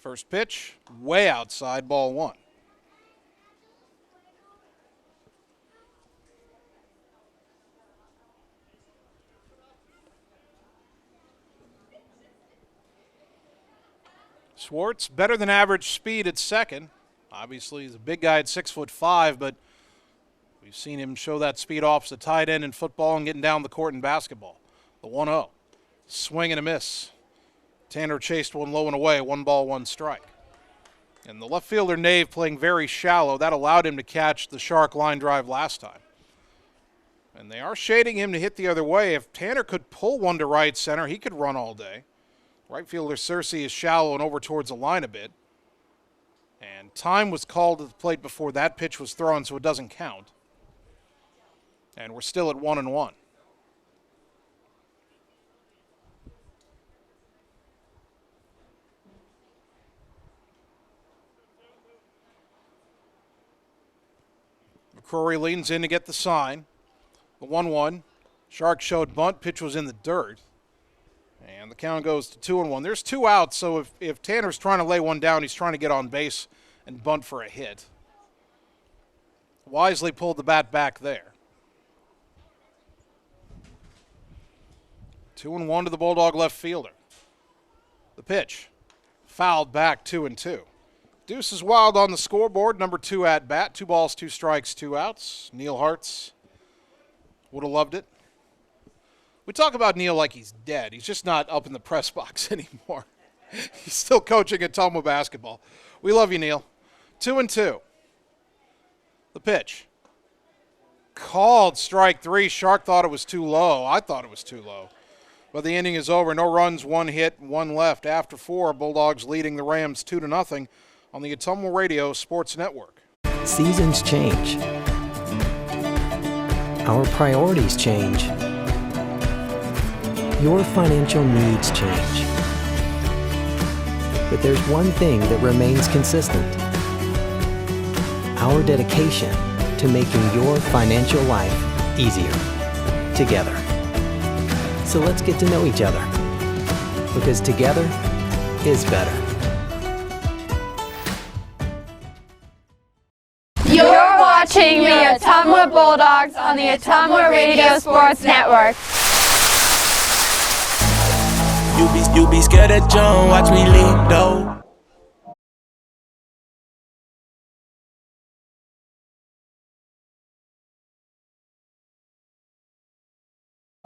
First pitch, way outside, ball 1. Swartz, better than average speed at second. Obviously, he's a big guy at 6'5", but we've seen him show that speed off as a tight end in football and getting down the court in basketball. The 1-0. Swing and a miss. Tanner chased one low and away, 1 ball, 1 strike. And the left fielder, Nave, playing very shallow. That allowed him to catch the Shark line drive last time. And they are shading him to hit the other way. If Tanner could pull one to right center, he could run all day. Right fielder Searcy is shallow and over towards the line a bit. And time was called at the plate before that pitch was thrown, so it doesn't count. And we're still at 1-1. McCrory leans in to get the sign. The 1-1. Shark showed bunt. Pitch was in the dirt. And the count goes to 2-1. There's 2 outs, so if Tanner's trying to lay one down, he's trying to get on base and bunt for a hit. Wisely pulled the bat back there. 2-1 to the Bulldog left fielder. The pitch. Fouled back, 2-2. Deuce is wild on the scoreboard. Number 2 at bat. 2 balls, 2 strikes, 2 outs. Neil Hartz would have loved it. We talk about Neil like he's dead. He's just not up in the press box anymore. He's still coaching at Ottumwa basketball. We love you, Neil. 2-2. The pitch. Called strike 3. Shark thought it was too low. I thought it was too low. But the inning is over. No runs, 1 hit, 1 left. After 4, Bulldogs leading the Rams 2-0 on the Ottumwa Radio Sports Network. Seasons change. Our priorities change. Your financial needs change. But there's one thing that remains consistent. Our dedication to making your financial life easier together. So let's get to know each other, because together is better. You're watching the Ottumwa Bulldogs on the Ottumwa Radio Sports Network. You be scared at John, watch me lead though.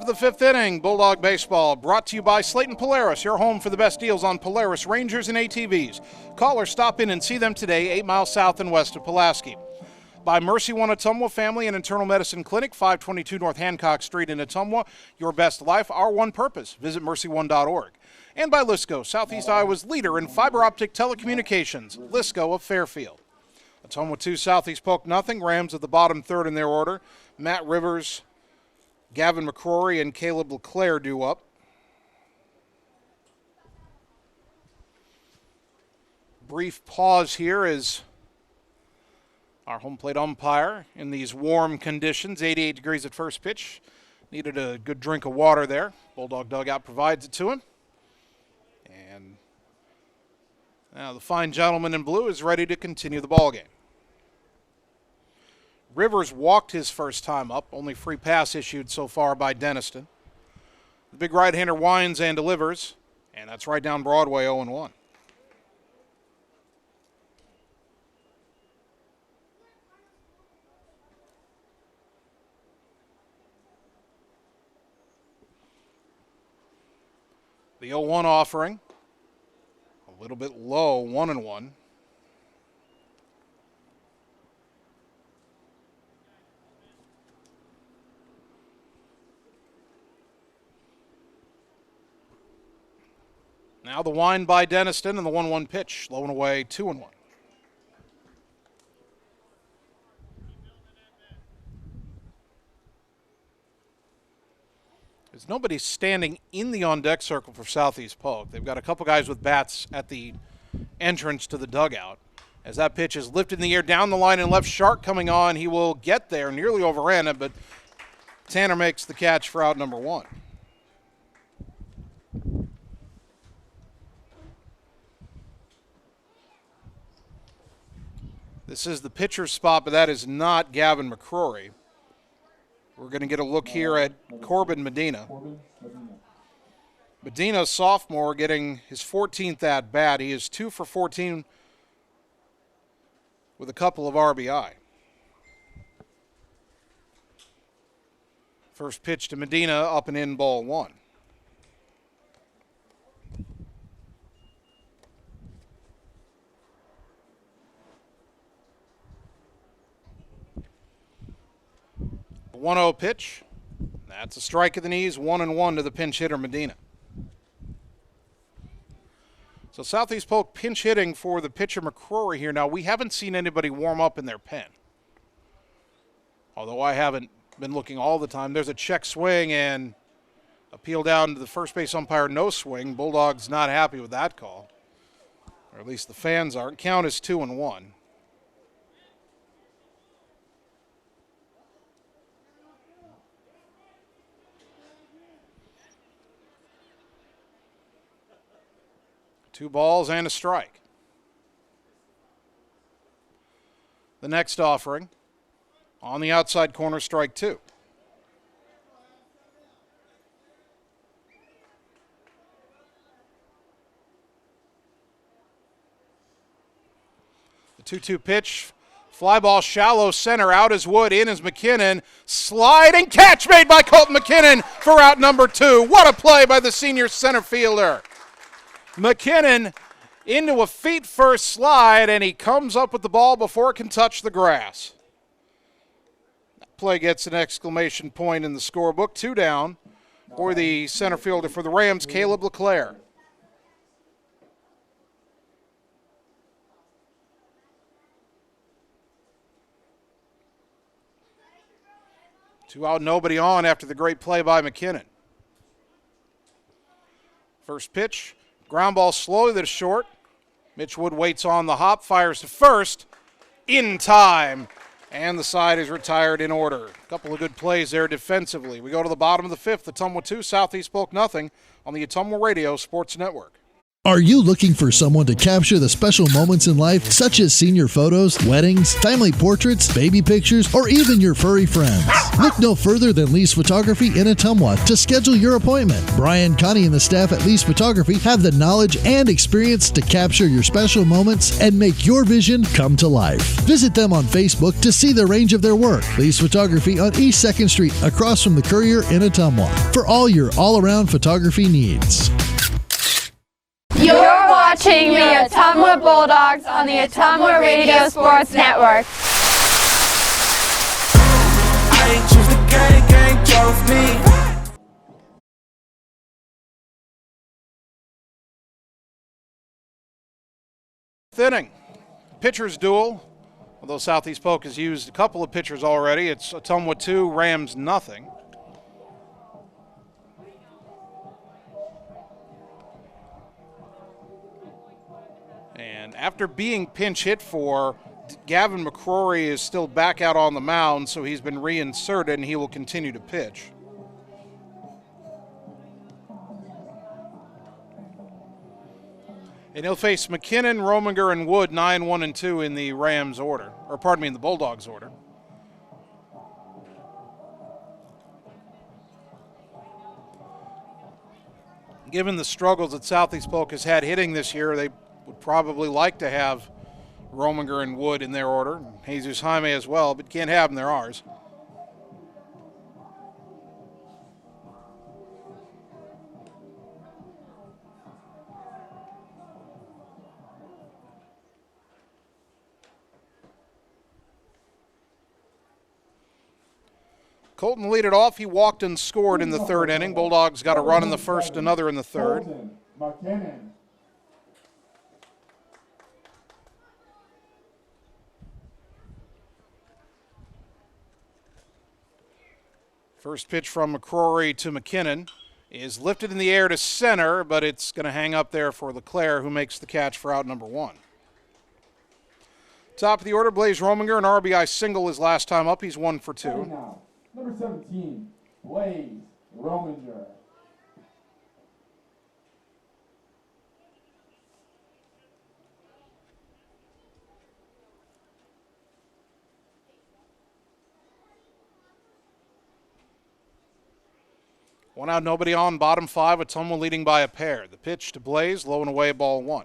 The fifth inning, Bulldog Baseball, brought to you by Slayton Polaris, your home for the best deals on Polaris Rangers and ATVs. Call or stop in and see them today, 8 miles south and west of Pulaski. By Mercy One Ottumwa Family and Internal Medicine Clinic, 522 North Hancock Street in Ottumwa. Your best life, our one purpose. Visit mercyone.org. And by Lisco, Southeast Iowa's leader in fiber optic telecommunications, Lisco of Fairfield. Ottumwa 2, Southeast Polk nothing. Rams at the bottom third in their order. Matt Rivers, Gavin McCrory, and Caleb LeClaire due up. Brief pause here as our home plate umpire in these warm conditions, 88 degrees at first pitch. Needed a good drink of water there. Bulldog dugout provides it to him. And now the fine gentleman in blue is ready to continue the ball game. Rivers walked his first time up, only free pass issued so far by Denniston. The big right-hander winds and delivers, and that's right down Broadway, 0-1. The 0-1 offering, a little bit low, 1-1. Now the wind by Denniston and the 1-1 pitch, low and away, 2-1. There's nobody standing in the on-deck circle for Southeast Polk. They've got a couple guys with bats at the entrance to the dugout. As that pitch is lifted in the air down the line and left, Shark coming on. He will get there, nearly overran it, but Tanner makes the catch for out number 1. This is the pitcher's spot, but that is not Gavin McCrory. We're going to get a look here at Corbin Medina. Medina, sophomore, getting his 14th at-bat. He is 2 for 14 with a couple of RBI. First pitch to Medina, up and in, ball 1. The 1-0 pitch. That's a strike at the knees, 1-1 to the pinch hitter, Medina. So Southeast Polk pinch hitting for the pitcher McCrory here. Now, we haven't seen anybody warm up in their pen. Although I haven't been looking all the time. There's a check swing and appeal down to the first base umpire, no swing. Bulldogs not happy with that call. Or at least the fans aren't. Count is 2-1. Two balls and a strike. The next offering on the outside corner, strike 2. The 2-2 pitch, fly ball shallow center, out is Wood, in is McKinnon. Slide and catch made by Colton McKinnon for out number 2. What a play by the senior center fielder. McKinnon into a feet-first slide, and he comes up with the ball before it can touch the grass. That play gets an exclamation point in the scorebook. 2 down for the center fielder for the Rams, Caleb LeClaire. Two out, nobody on after the great play by McKinnon. First pitch. Ground ball slowly to short. Mitch Wood waits on the hop, fires to first. In time. And the side is retired in order. A couple of good plays there defensively. We go to the bottom of the fifth. Ottumwa 2, Southeast Polk nothing on the Ottumwa Radio Sports Network. Are you looking for someone to capture the special moments in life, such as senior photos, weddings, family portraits, baby pictures, or even your furry friends? Look no further than Lee's Photography in Ottumwa to schedule your appointment. Brian, Connie, and the staff at Lee's Photography have the knowledge and experience to capture your special moments and make your vision come to life. Visit them on Facebook to see the range of their work. Lee's Photography on East 2nd Street, across from the Courier in Ottumwa, for all your all-around photography needs. You're watching the Ottumwa Bulldogs on the Ottumwa Radio Sports Network. I ain't choose the gang chose me. Inning. Pitchers duel. Although Southeast Polk has used a couple of pitchers already, it's Ottumwa 2, Rams nothing. And after being pinch hit for, Gavin McCrory is still back out on the mound, so he's been reinserted and he will continue to pitch. And he'll face McKinnon, Rominger, and Wood 9, 1, and 2 in the Rams order, or pardon me, in the Bulldogs order. Given the struggles that Southeast Polk has had hitting this year, they would probably like to have Rominger and Wood in their order. Jesus Jaime as well, but can't have them, they're ours. Colton lead it off. He walked and scored in the third inning. Bulldogs got a run in the first, another in the third. First pitch from McCrory to McKinnon is lifted in the air to center, but it's going to hang up there for LeClaire, who makes the catch for out number 1. Top of the order, Blaze Rominger, an RBI single his last time up. He's 1 for 2. Now, number 17, Blaze Rominger. One out, nobody on, bottom 5. Ottumwa leading by a pair. The pitch to Blaze, low and away, ball 1.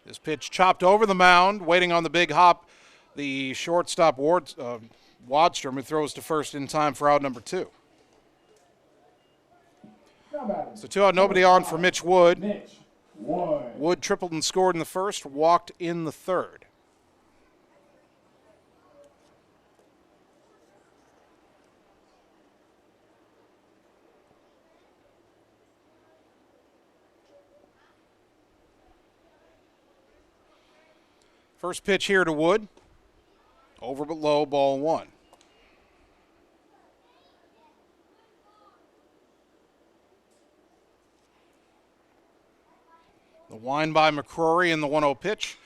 This pitch chopped over the mound, waiting on the big hop. The shortstop Wadstrom, who throws to first in time for out number 2. So 2 out, nobody on for Mitch Wood. Wood tripled and scored in the first, walked in the third. First pitch here to Wood. Over but low, ball 1. The wind by McCrory in the 1-0 pitch.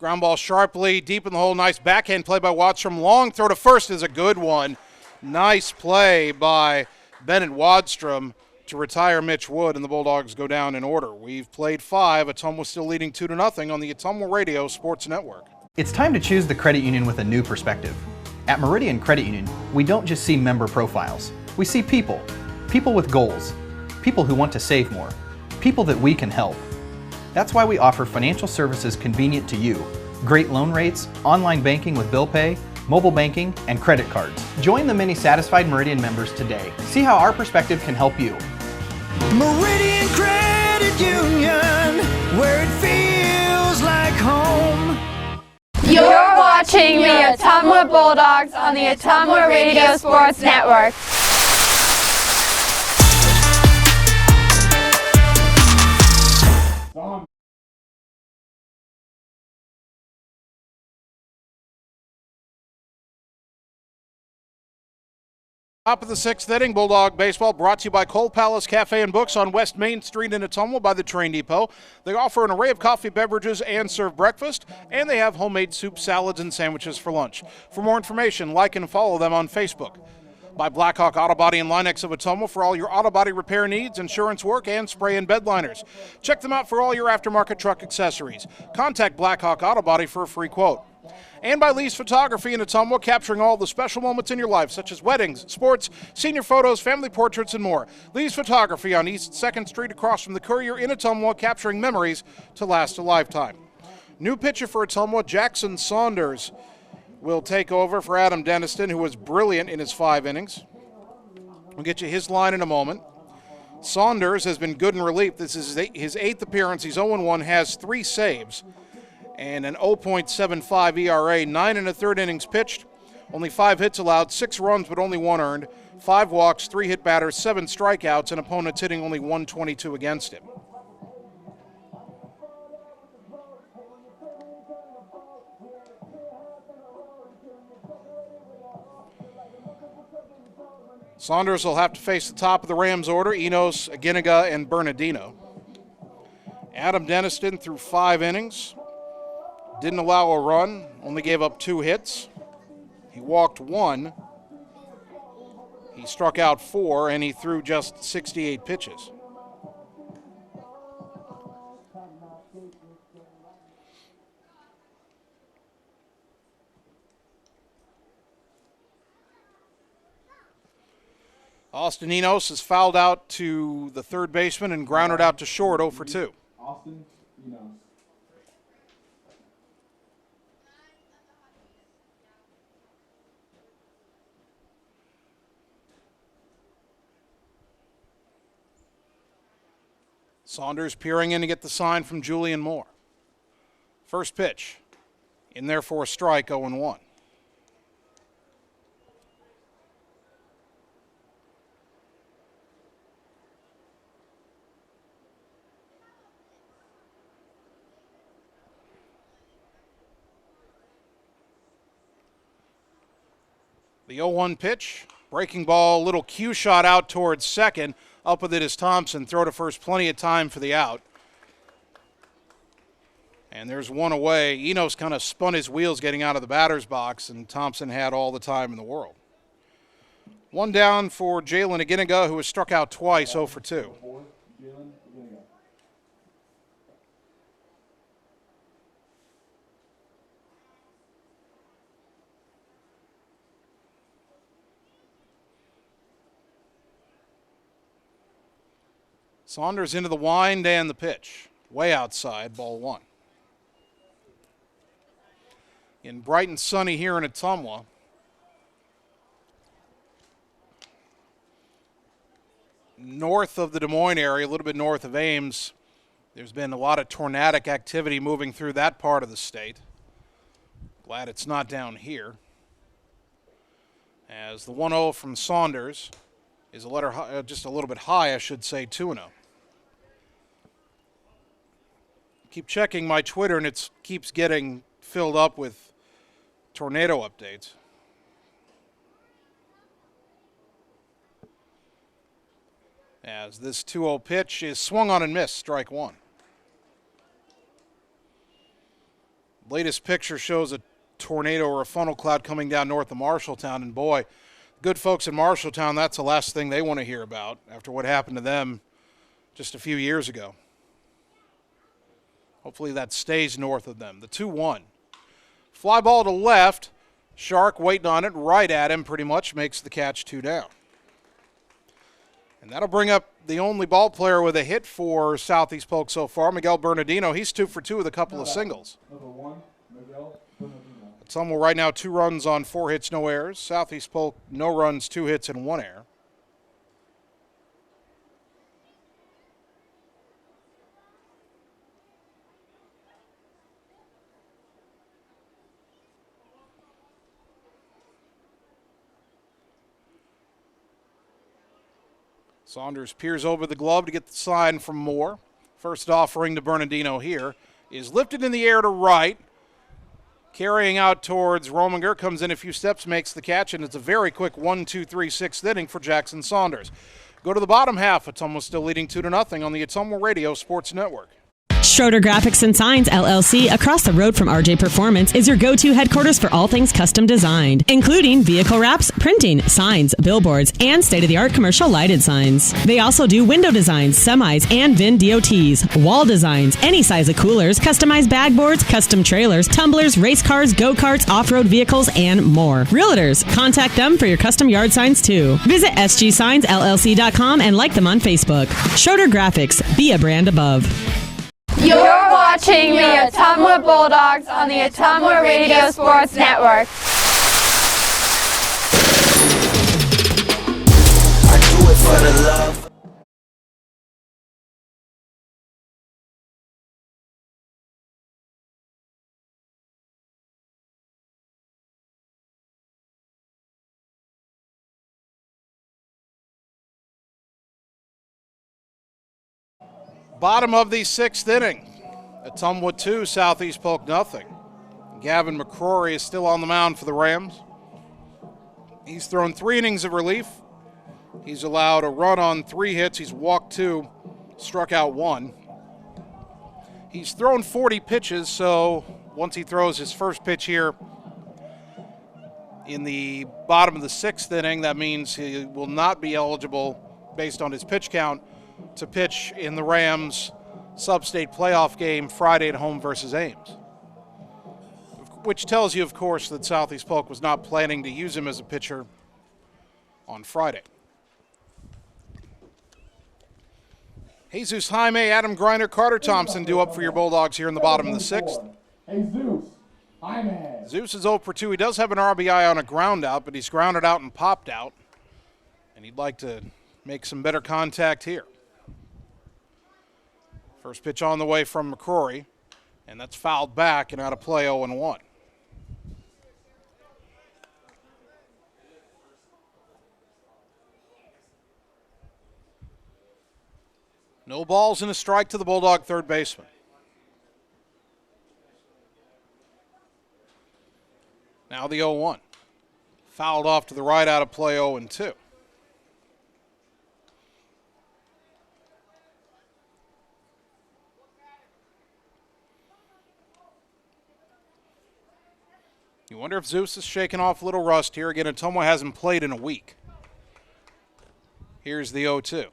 Ground ball sharply, deep in the hole. Nice backhand play by Wadstrom. Long throw to first is a good one. Nice play by Bennett Wadstrom to retire Mitch Wood, and the Bulldogs go down in order. We've played 5. Ottumwa still leading 2-0 on the Ottumwa Radio Sports Network. It's time to choose the credit union with a new perspective. At Meridian Credit Union, we don't just see member profiles. We see people. People with goals. People who want to save more. People that we can help. That's why we offer financial services convenient to you. Great loan rates, online banking with bill pay, mobile banking, and credit cards. Join the many satisfied Meridian members today. See how our perspective can help you. Meridian Credit Union, where it feels like home. You're watching the Ottumwa Bulldogs on the Ottumwa Radio Sports Network. Top of the sixth inning, Bulldog baseball brought to you by Coal Palace Cafe and Books on West Main Street in Ottumwa by the train depot. They offer an array of coffee, beverages, and serve breakfast, and they have homemade soup, salads, and sandwiches for lunch. For more information, like and follow them on Facebook. By Blackhawk Auto Body and Linex of Ottumwa for all your auto body repair needs, insurance work, and spray and bed liners. Check them out for all your aftermarket truck accessories. Contact Blackhawk Auto Body for a free quote. And by Lee's Photography in Ottumwa, capturing all the special moments in your life, such as weddings, sports, senior photos, family portraits, and more. Lee's Photography on East 2nd Street across from the Courier in Ottumwa, capturing memories to last a lifetime. New pitcher for Ottumwa, Jackson Saunders, will take over for Adam Deniston, who was brilliant in his 5 innings. We'll get you his line in a moment. Saunders has been good in relief. This is his 8th appearance. He's 0-1, has 3 saves, and an 0.75 ERA, 9 1/3 innings pitched, only 5 hits allowed, 6 runs but only 1 earned, 5 walks, 3 hit batters, 7 strikeouts, and opponents hitting only 122 against him. Saunders will have to face the top of the Rams order, Enos, Aginiga, and Bernardino. Adam Deniston through 5 innings. Didn't allow a run, only gave up 2 hits. He walked 1. He struck out 4, and he threw just 68 pitches. Austin Enos is fouled out to the third baseman and grounded out to short, 0 for 2. Austin Enos. Saunders peering in to get the sign from Julian Moore. First pitch, in there for a strike, 0-1. The 0-1 pitch, breaking ball, little cue shot out towards second. Up with it is Thompson. Throw to first, plenty of time for the out. And there's one away. Enos kind of spun his wheels getting out of the batter's box, and Thompson had all the time in the world. One down for Jalen Aginiga, who was struck out twice, 0 for 2. Saunders into the wind and the pitch. Way outside, ball 1. In bright and sunny here in Ottumwa. North of the Des Moines area, a little bit north of Ames, there's been a lot of tornadic activity moving through that part of the state. Glad it's not down here. As the 1-0 from Saunders is a letter high, just a little bit high, I should say, 2-0. Keep checking my Twitter, and it keeps getting filled up with tornado updates. As this 2-0 pitch is swung on and missed, strike 1. Latest picture shows a tornado or a funnel cloud coming down north of Marshalltown, and boy, good folks in Marshalltown, that's the last thing they want to hear about after what happened to them just a few years ago. Hopefully that stays north of them. The 2-1. Fly ball to left. Shark waiting on it, right at him pretty much, makes the catch, 2 down. And that'll bring up the only ball player with a hit for Southeast Polk so far, Miguel Bernardino. He's 2 for 2 with a couple of singles. Number 1, Miguel Bernardino. Ottumwa right now 2 runs on 4 hits, no errors. Southeast Polk, no runs, 2 hits, and 1 error. Saunders peers over the glove to get the sign from Moore. First offering to Bernardino here is lifted in the air to right. Carrying out towards Rominger, comes in a few steps, makes the catch, and it's a very quick 1-2-3 6th inning for Jackson Saunders. Go to the bottom half. Ottumwa still leading 2-0 on the Ottumwa Radio Sports Network. Schroeder Graphics and Signs, LLC, across the road from RJ Performance, is your go-to headquarters for all things custom designed, including vehicle wraps, printing, signs, billboards, and state-of-the-art commercial lighted signs. They also do window designs, semis, and VIN DOTs, wall designs, any size of coolers, customized bag boards, custom trailers, tumblers, race cars, go-karts, off-road vehicles, and more. Realtors, contact them for your custom yard signs, too. Visit sgsignsllc.com and like them on Facebook. Schroeder Graphics, be a brand above. You're watching the Ottumwa Bulldogs on the Ottumwa Radio Sports Network. I do it for the love. Bottom of the 6th inning. Ottumwa 2, Southeast Polk nothing. Gavin McCrory is still on the mound for the Rams. He's thrown 3 innings of relief. He's allowed a run on 3 hits. He's walked 2, struck out 1. He's thrown 40 pitches, so once he throws his first pitch here in the bottom of the 6th inning, that means he will not be eligible, based on his pitch count, to pitch in the Rams' sub-state playoff game Friday at home versus Ames. Which tells you, of course, that Southeast Polk was not planning to use him as a pitcher on Friday. Jesus Jaime, Adam Griner, Carter Thompson due up for your Bulldogs here in the bottom of the 6th. Jesus Jaime. Zeus is 0 for 2. He does have an RBI on a ground out, but he's grounded out and popped out. And he'd like to make some better contact here. First pitch on the way from McCrory, and that's fouled back and out of play 0-1. No balls and a strike to the Bulldog third baseman. Now the 0-1. Fouled off to the right, out of play 0-2. You wonder if Zeus is shaking off a little rust here. Again, Ottumwa hasn't played in a week. Here's the 0-2.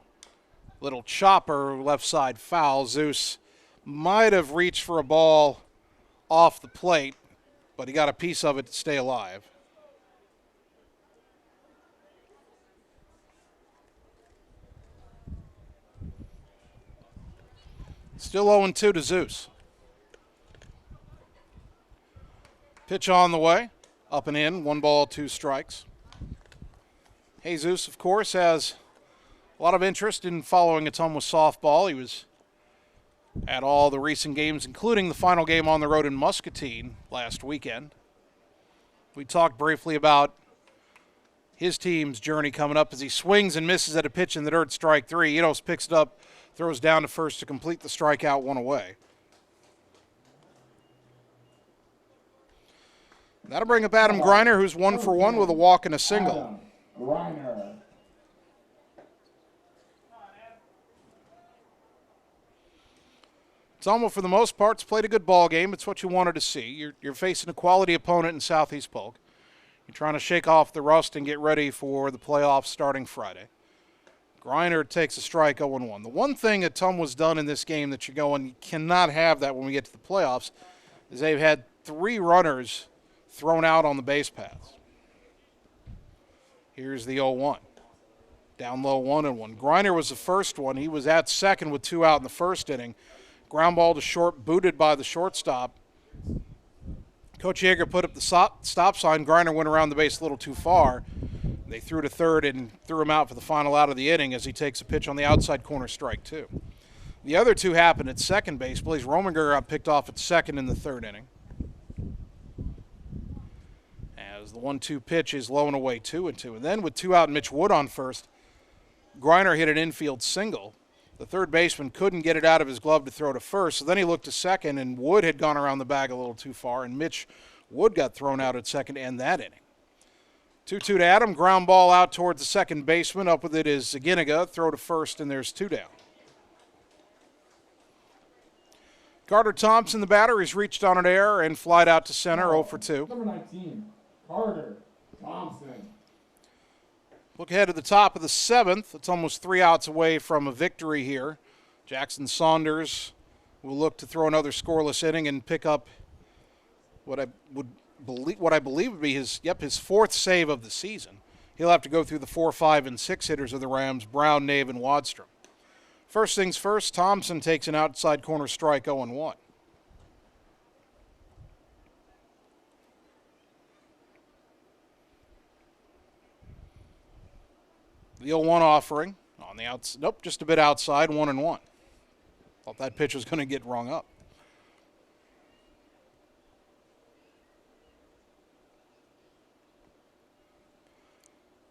Little chopper, left side foul. Zeus might have reached for a ball off the plate, but he got a piece of it to stay alive. Still 0-2 to Zeus. Pitch on the way, up and in, 1 ball, 2 strikes. Jesus, of course, has a lot of interest in following Ottumwa softball. He was at all the recent games, including the final game on the road in Muscatine last weekend. We talked briefly about his team's journey coming up as he swings and misses at a pitch in the dirt, strike 3. Enos picks it up, throws down to first to complete the strikeout, 1 away. That'll bring up Adam Griner, who's 1 for 1 with a walk and a single. Griner. Ottumwa, for the most part, has played a good ball game. It's what you wanted to see. You're facing a quality opponent in Southeast Polk. You're trying to shake off the rust and get ready for the playoffs starting Friday. Griner takes a strike, 0-1. The one thing Ottumwa's done in this game that you're going, you cannot have that when we get to the playoffs, is they've had 3 runners thrown out on the base paths. Here's the 0-1. Down low, 1-1. Griner was the first one. He was at second with 2 out in the first inning. Ground ball to short, booted by the shortstop. Coach Yeager put up the stop sign. Griner went around the base a little too far. They threw to third and threw him out for the final out of the inning as he takes a pitch on the outside corner, strike 2. The other 2 happened at second base. Blaze Rominger got picked off at second in the third inning. As the 1-2 pitch is low and away, 2-2. And then with 2 out and Mitch Wood on first, Griner hit an infield single. The third baseman couldn't get it out of his glove to throw to first, so then he looked to second, and Wood had gone around the bag a little too far, and Mitch Wood got thrown out at second and that inning. 2-2 to Adam. Ground ball out towards the second baseman. Up with it is Zaginiga. Throw to first, and there's 2 down. Carter Thompson, the batter, has reached on an error and flied out to center, 0 for 2. Number 19, Carter Thompson. Look ahead to the top of the 7th. It's almost 3 outs away from a victory here. Jackson Saunders will look to throw another scoreless inning and pick up what I believe would be his 4th save of the season. He'll have to go through the 4, 5, and 6 hitters of the Rams, Brown, Nave, and Wadstrom. First things first, Thompson takes an outside corner strike, 0-1. The 0-1 offering on the outside. Nope, just a bit outside, 1-1. Thought that pitch was going to get rung up.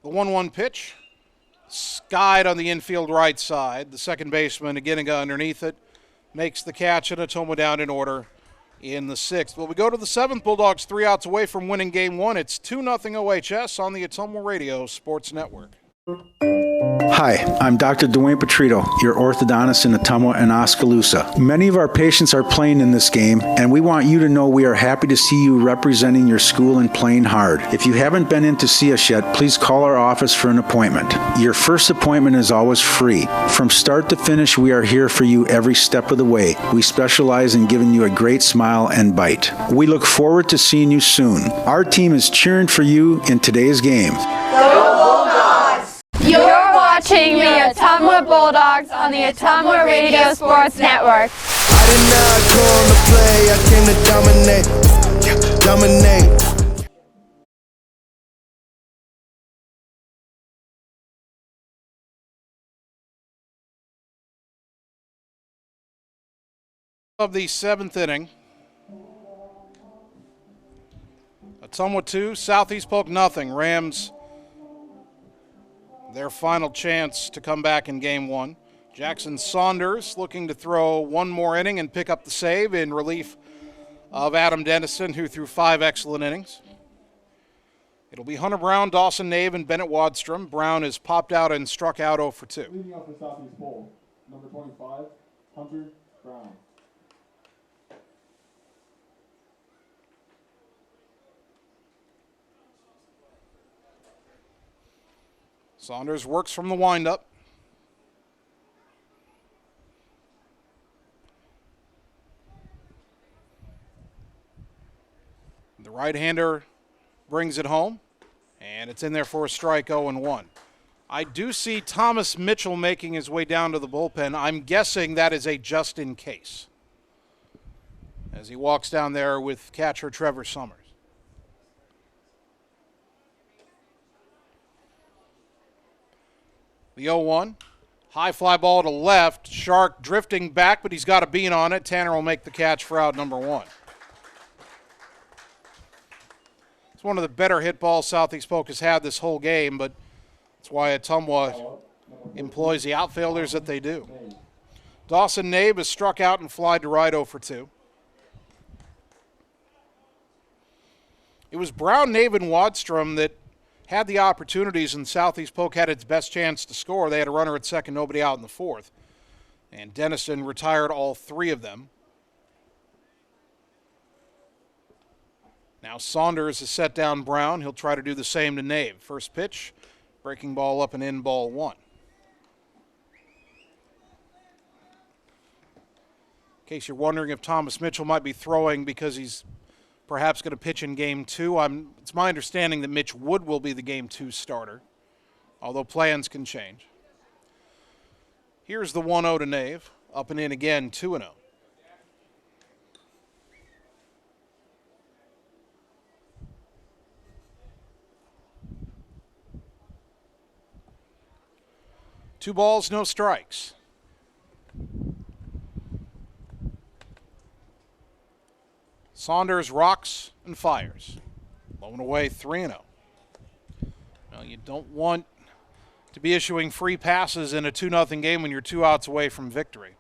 The 1-1 pitch, skied on the infield right side. The second baseman, Aginiga, underneath it, makes the catch, and Ottumwa down in order in the 6th. Well, we go to the 7th. Bulldogs 3 outs away from winning Game 1. It's 2-0 OHS on the Ottumwa Radio Sports Network. Hi, I'm Dr. Dwayne Petrito, your orthodontist in Ottumwa and Oskaloosa. Many of our patients are playing in this game, and we want you to know we are happy to see you representing your school and playing hard. If you haven't been in to see us yet, please call our office for an appointment. Your first appointment is always free. From start to finish, we are here for you every step of the way. We specialize in giving you a great smile and bite. We look forward to seeing you soon. Our team is cheering for you in today's game. You're watching the Ottumwa Bulldogs on the Ottumwa Radio Sports Network. I did not come to play, I came to dominate. Of the 7th inning. Ottumwa 2, Southeast Polk nothing. Rams their final chance to come back in Game 1. Jackson Saunders looking to throw one more inning and pick up the save in relief of Adam Dennison, who threw 5 excellent innings. It'll be Hunter Brown, Dawson Nave, and Bennett Wadstrom. Brown has popped out and struck out 0 for 2. Leading off for Southeast Polk, number 25, Hunter Brown. Saunders works from the windup. The right-hander brings it home, and it's in there for a strike, 0-1. I do see Thomas Mitchell making his way down to the bullpen. I'm guessing that is a just in case, as he walks down there with catcher Trevor Summers. The 0-1, high fly ball to left. Shark drifting back, but he's got a bean on it. Tanner will make the catch for out number 1. It's one of the better hit balls Southeast Polk has had this whole game, but that's why Ottumwa employs the outfielders that they do. Dawson Nabe has struck out and flied to right, 0 for 2. It was Brown, Nave, and Wadstrom that had the opportunities, and Southeast Polk had its best chance to score. They had a runner at second, nobody out in the 4th. And Dennison retired all 3 of them. Now Saunders has set down Brown. He'll try to do the same to Nave. First pitch, breaking ball up and in, ball 1. In case you're wondering if Thomas Mitchell might be throwing because he's perhaps going to pitch in Game 2. It's my understanding that Mitch Wood will be the Game 2 starter, although plans can change. Here's the 1-0 to Nave. Up and in again, 2-0. Two balls, no strikes. Saunders rocks and fires. Blown away 3-0. Well, you don't want to be issuing free passes in a 2-0 game when you're 2 outs away from victory.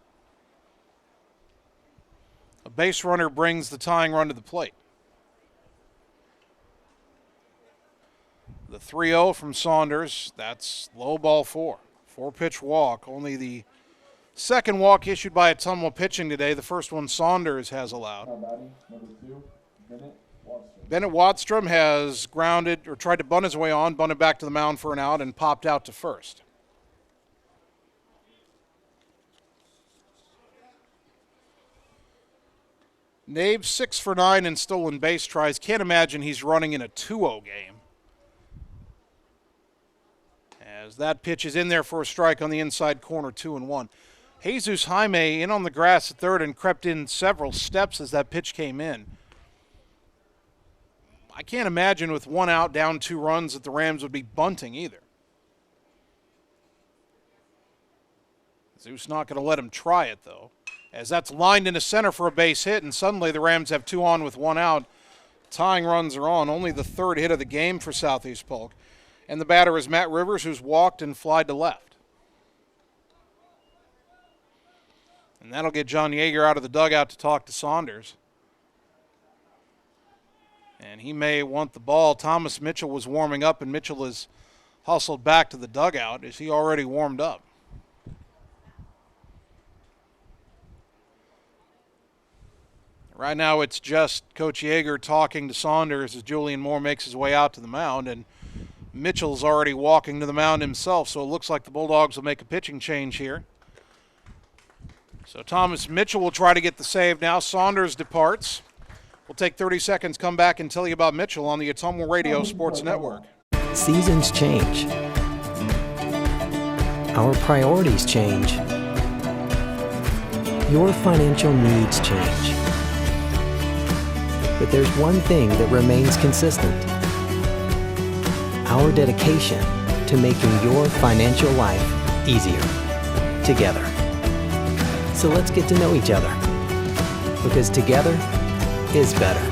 A base runner brings the tying run to the plate. 3-0 from Saunders. That's low ball 4. 4-pitch walk. Only the second walk issued by Ottumwa pitching today. The first one Saunders has allowed. Number 2, Bennett Wadstrom has grounded or tried to bunt his way on, bunted back to the mound for an out, and popped out to first. Nabe 6 for 9 in stolen base tries. Can't imagine he's running in a 2-0 game. As that pitch is in there for a strike on the inside corner, 2-1. Jesus Jaime in on the grass at third and crept in several steps as that pitch came in. I can't imagine with 1 out, down 2 runs, that the Rams would be bunting either. Zeus not going to let him try it, though, as that's lined into center for a base hit, and suddenly the Rams have 2 on with 1 out. Tying runs are on. Only the 3rd hit of the game for Southeast Polk. And the batter is Matt Rivers, who's walked and flied to left. And that'll get John Yeager out of the dugout to talk to Saunders. And he may want the ball. Thomas Mitchell was warming up, and Mitchell is hustled back to the dugout. Is he already warmed up? Right now it's just Coach Yeager talking to Saunders as Julian Moore makes his way out to the mound, and Mitchell's already walking to the mound himself, so it looks like the Bulldogs will make a pitching change here. So Thomas Mitchell will try to get the save now. Saunders departs. We'll take 30 seconds, come back and tell you about Mitchell on the Ottumwa Radio Sports Network. Seasons change. Our priorities change. Your financial needs change. But there's one thing that remains consistent. Our dedication to making your financial life easier together. So let's get to know each other, because together is better.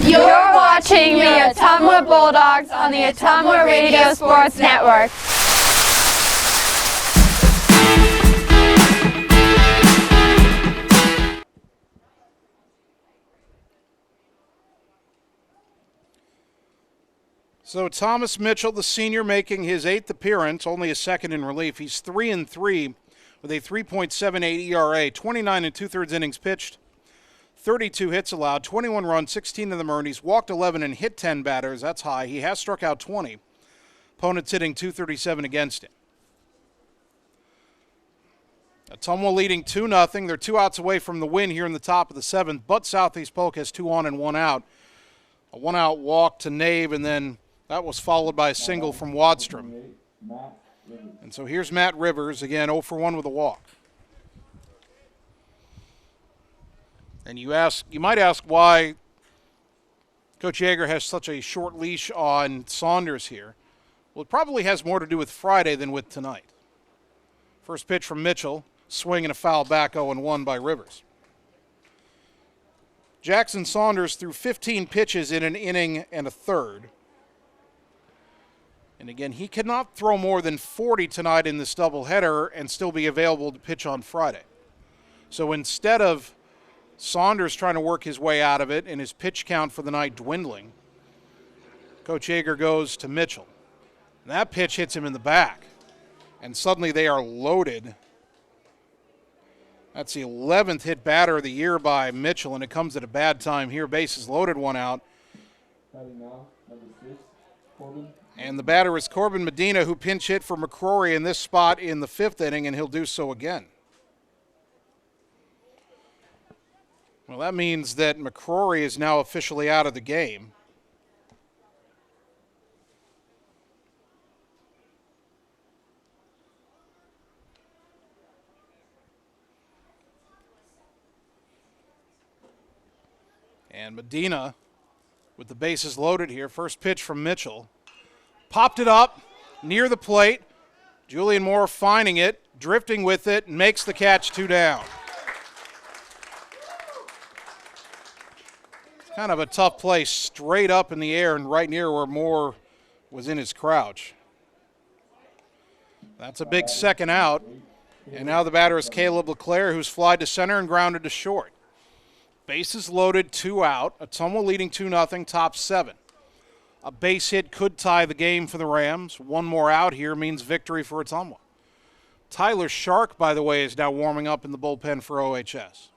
You're watching the Ottumwa Bulldogs on the Ottumwa Radio Sports Network. So Thomas Mitchell, the senior, making his 8th appearance, only his 2nd in relief. He's 3-3 with a 3.78 ERA, 29 2/3 innings pitched, 32 hits allowed, 21 runs, 16 of them earned. He's walked 11 and hit 10 batters. That's high. He has struck out 20. Opponents hitting .237 against him. Ottumwa leading 2-0. They're 2 outs away from the win here in the top of the 7th, but Southeast Polk has 2 on and 1 out. A 1-out walk to Nabe, and then that was followed by a single from Wadstrom. And so here's Matt Rivers, again, 0 for 1 with a walk. And you might ask why Coach Yeager has such a short leash on Saunders here. Well, it probably has more to do with Friday than with tonight. First pitch from Mitchell, swing and a foul back, 0-1 by Rivers. Jackson Saunders threw 15 pitches in an inning and a third. And again, he cannot throw more than 40 tonight in this doubleheader and still be available to pitch on Friday. So instead of Saunders trying to work his way out of it and his pitch count for the night dwindling, Coach Yeager goes to Mitchell. And that pitch hits him in the back. And suddenly they are loaded. That's the 11th hit batter of the year by Mitchell, and it comes at a bad time here. Bases loaded, 1 out. Now, number 6, Corbin. And the batter is Corbin Medina, who pinch hit for McCrory in this spot in the 5th inning, and he'll do so again. Well, that means that McCrory is now officially out of the game. And Medina, with the bases loaded here, first pitch from Mitchell. Popped it up near the plate. Julian Moore finding it, drifting with it, and makes the catch, 2 down. It's kind of a tough play, straight up in the air and right near where Moore was in his crouch. That's a big 2nd out. And now the batter is Caleb LeClaire, who's flied to center and grounded to short. Bases loaded, 2 out. Ottumwa leading 2-0, top 7. A base hit could tie the game for the Rams. One more out here means victory for Ottumwa. Tyler Shark, by the way, is now warming up in the bullpen for OHS.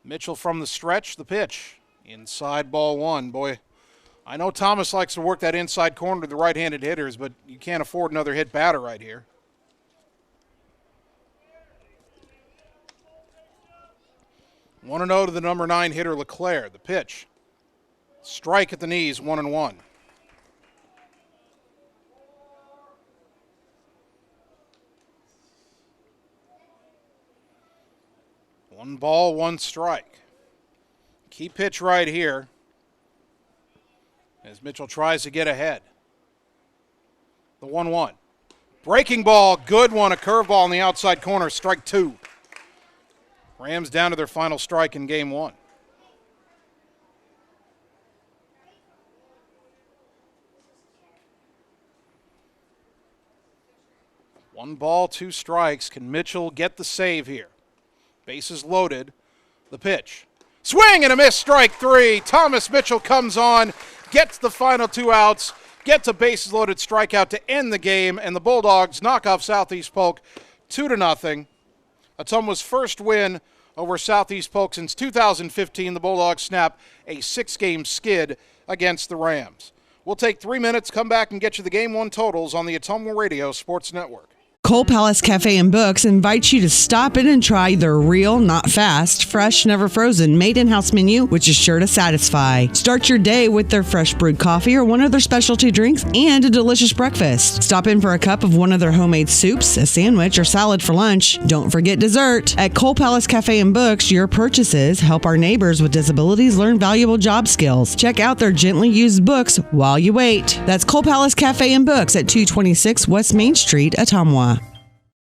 Mitchell from the stretch, the pitch. Inside ball 1. Boy, I know Thomas likes to work that inside corner to the right-handed hitters, but you can't afford another hit batter right here. 1-0 to the number 9 hitter, LeClaire. The pitch. Strike at the knees, 1-1. One ball, 1 strike. Key pitch right here as Mitchell tries to get ahead. The 1-1. Breaking ball, good one, a curveball in the outside corner, strike 2. Rams down to their final strike in game 1. One ball, 2 strikes. Can Mitchell get the save here? Bases loaded. The pitch. Swing and a miss, strike 3. Thomas Mitchell comes on, gets the final 2 outs, gets a bases loaded strikeout to end the game, and the Bulldogs knock off Southeast Polk 2-0. Ottumwa's first win over Southeast Polk since 2015. The Bulldogs snap a 6-game skid against the Rams. We'll take 3 minutes, come back and get you the Game 1 totals on the Ottumwa Radio Sports Network. Coal Palace Cafe and Books invites you to stop in and try their real, not fast, fresh, never frozen, made in-house menu, which is sure to satisfy. Start your day with their fresh brewed coffee or one of their specialty drinks and a delicious breakfast. Stop in for a cup of one of their homemade soups, a sandwich, or salad for lunch. Don't forget dessert. At Coal Palace Cafe and Books, your purchases help our neighbors with disabilities learn valuable job skills. Check out their gently used books while you wait. That's Coal Palace Cafe and Books at 226 West Main Street, Ottumwa.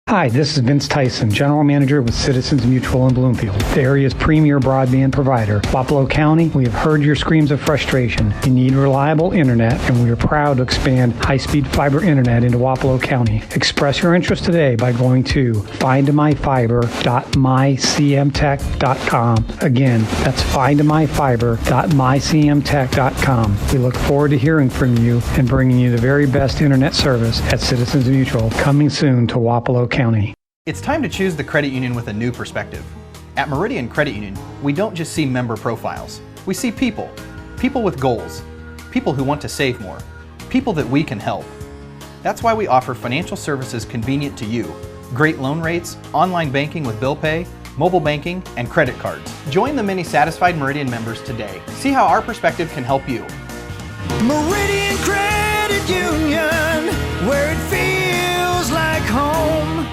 Hi, this is Vince Tyson, General Manager with Citizens Mutual in Bloomfield, the area's premier broadband provider. Wapello County, we have heard your screams of frustration. You need reliable internet, and we are proud to expand high-speed fiber internet into Wapello County. Express your interest today by going to findmyfiber.mycmtech.com. Again, that's findmyfiber.mycmtech.com. We look forward to hearing from you and bringing you the very best internet service at Citizens Mutual, coming soon to Wapello County. It's time to choose the credit union with a new perspective. At Meridian Credit Union, we don't just see member profiles. We see people. People with goals. People who want to save more. People that we can help. That's why we offer financial services convenient to you. Great loan rates, online banking with bill pay, mobile banking, and credit cards. Join the many satisfied Meridian members today. See how our perspective can help you. Meridian Credit Union, where it feels like home.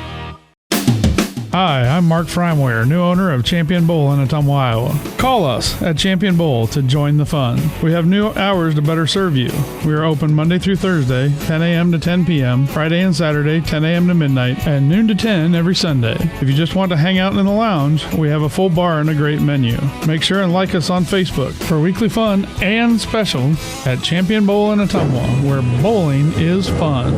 Hi, I'm Mark Frimware, new owner of Champion Bowl in Ottumwa, Iowa. Call us at Champion Bowl to join the fun. We have new hours to better serve you. We are open Monday through Thursday, 10 a.m. to 10 p.m., Friday and Saturday, 10 a.m. to midnight, and noon to 10 every Sunday. If you just want to hang out in the lounge, we have a full bar and a great menu. Make sure and like us on Facebook for weekly fun and special at Champion Bowl in Ottumwa, where bowling is fun.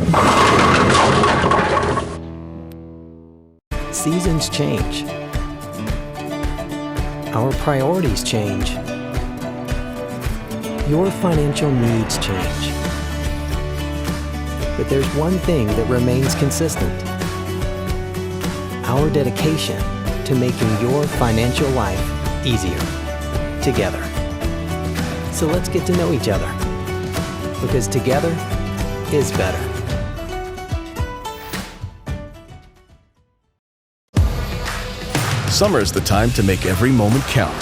Seasons change. Our priorities change. Your financial needs change. But there's one thing that remains consistent: our dedication to making your financial life easier together. So let's get to know each other, because together is better. Summer is the time to make every moment count.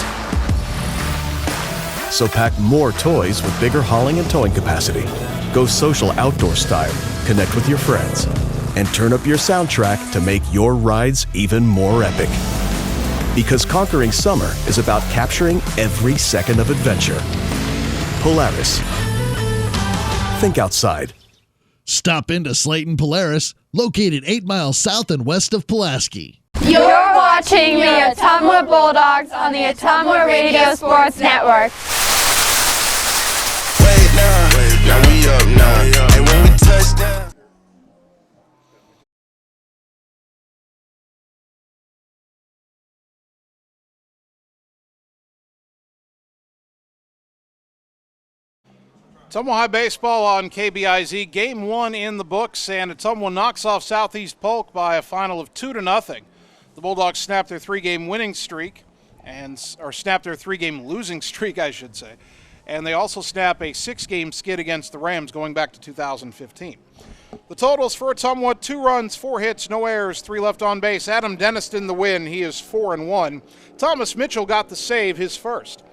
So pack more toys with bigger hauling and towing capacity. Go social outdoor style, connect with your friends, and turn up your soundtrack to make your rides even more epic. Because conquering summer is about capturing every second of adventure. Polaris. Think outside. Stop into Slayton Polaris, located 8 miles south and west of Pulaski. You're watching the Ottumwa Bulldogs on the Ottumwa Radio Sports Network. Wait now we up now. And when we touch down. Ottumwa High baseball on KBIZ. Game 1 in the books, and Ottumwa knocks off Southeast Polk by a final of 2-0. The Bulldogs snapped their 3-game winning streak, or snapped their 3-game losing streak, I should say. And they also snap a 6-game skid against the Rams going back to 2015. The totals for Ottumwa: 2 runs, 4 hits, no errors, 3 left on base. Adam Denniston the win. He is 4-1. Thomas Mitchell got the save, his first.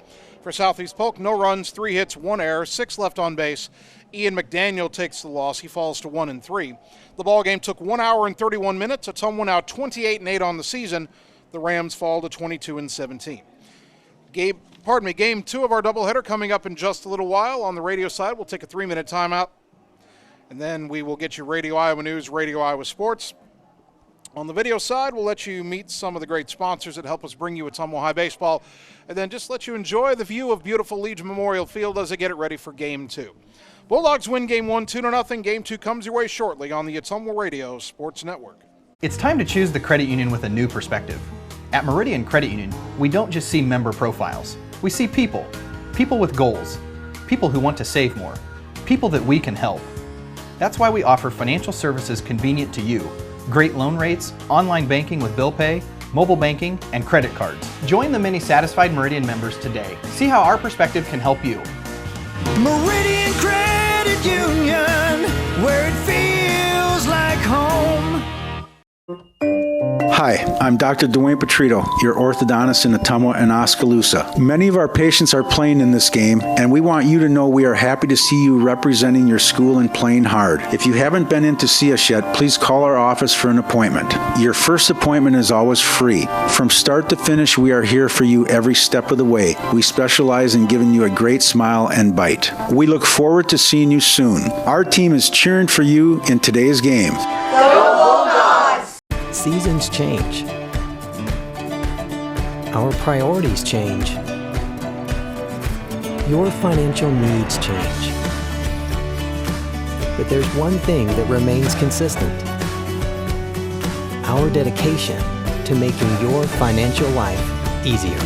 For Southeast Polk, no runs, 3 hits, 1 error, 6 left on base. Ian Mcdaniel takes the loss. He falls to 1-3. The ball game took 1 hour and 31 minutes. Ottumwa now 28-8 on the season. The Rams fall to 22-17. Game 2 of our doubleheader coming up in just a little while. On the radio side, we'll take a 3-minute timeout, and then we will get you Radio Iowa News, Radio Iowa Sports. On the video side, we'll let you meet some of the great sponsors that help us bring you Ottumwa High baseball, and then just let you enjoy the view of beautiful Legion Memorial Field as they get it ready for Game 2. Bulldogs win Game 1 2-0. Game 2 comes your way shortly on the Ottumwa Radio Sports Network. It's time to choose the credit union with a new perspective. At Meridian Credit Union, we don't just see member profiles. We see people. People with goals. People who want to save more. People that we can help. That's why we offer financial services convenient to you. Great loan rates, online banking with bill pay, mobile banking, and credit cards. Join the many satisfied Meridian members today. See how our perspective can help you. Meridian Credit Union, where it feels like home. Hi, I'm Dr. Dwayne Petrito, your orthodontist in Ottumwa and Oskaloosa. Many of our patients are playing in this game, and we want you to know we are happy to see you representing your school and playing hard. If you haven't been in to see us yet, please call our office for an appointment. Your first appointment is always free. From start to finish, we are here for you every step of the way. We specialize in giving you a great smile and bite. We look forward to seeing you soon. Our team is cheering for you in today's game. Seasons change. Our priorities change. Your financial needs change. But there's one thing that remains consistent: our dedication to making your financial life easier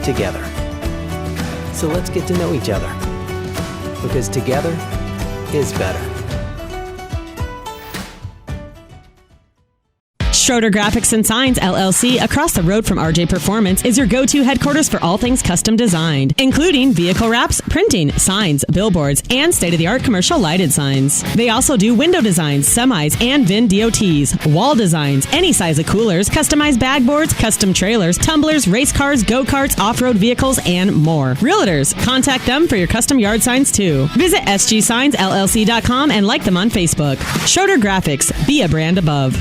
together. So let's get to know each other, because together is better. Schroeder Graphics and Signs, LLC, across the road from RJ Performance, is your go-to headquarters for all things custom designed, including vehicle wraps, printing, signs, billboards, and state-of-the-art commercial lighted signs. They also do window designs, semis, and VIN DOTs, wall designs, any size of coolers, customized bag boards, custom trailers, tumblers, race cars, go-karts, off-road vehicles, and more. Realtors, contact them for your custom yard signs, too. Visit sgsignsllc.com and like them on Facebook. Schroeder Graphics, be a brand above.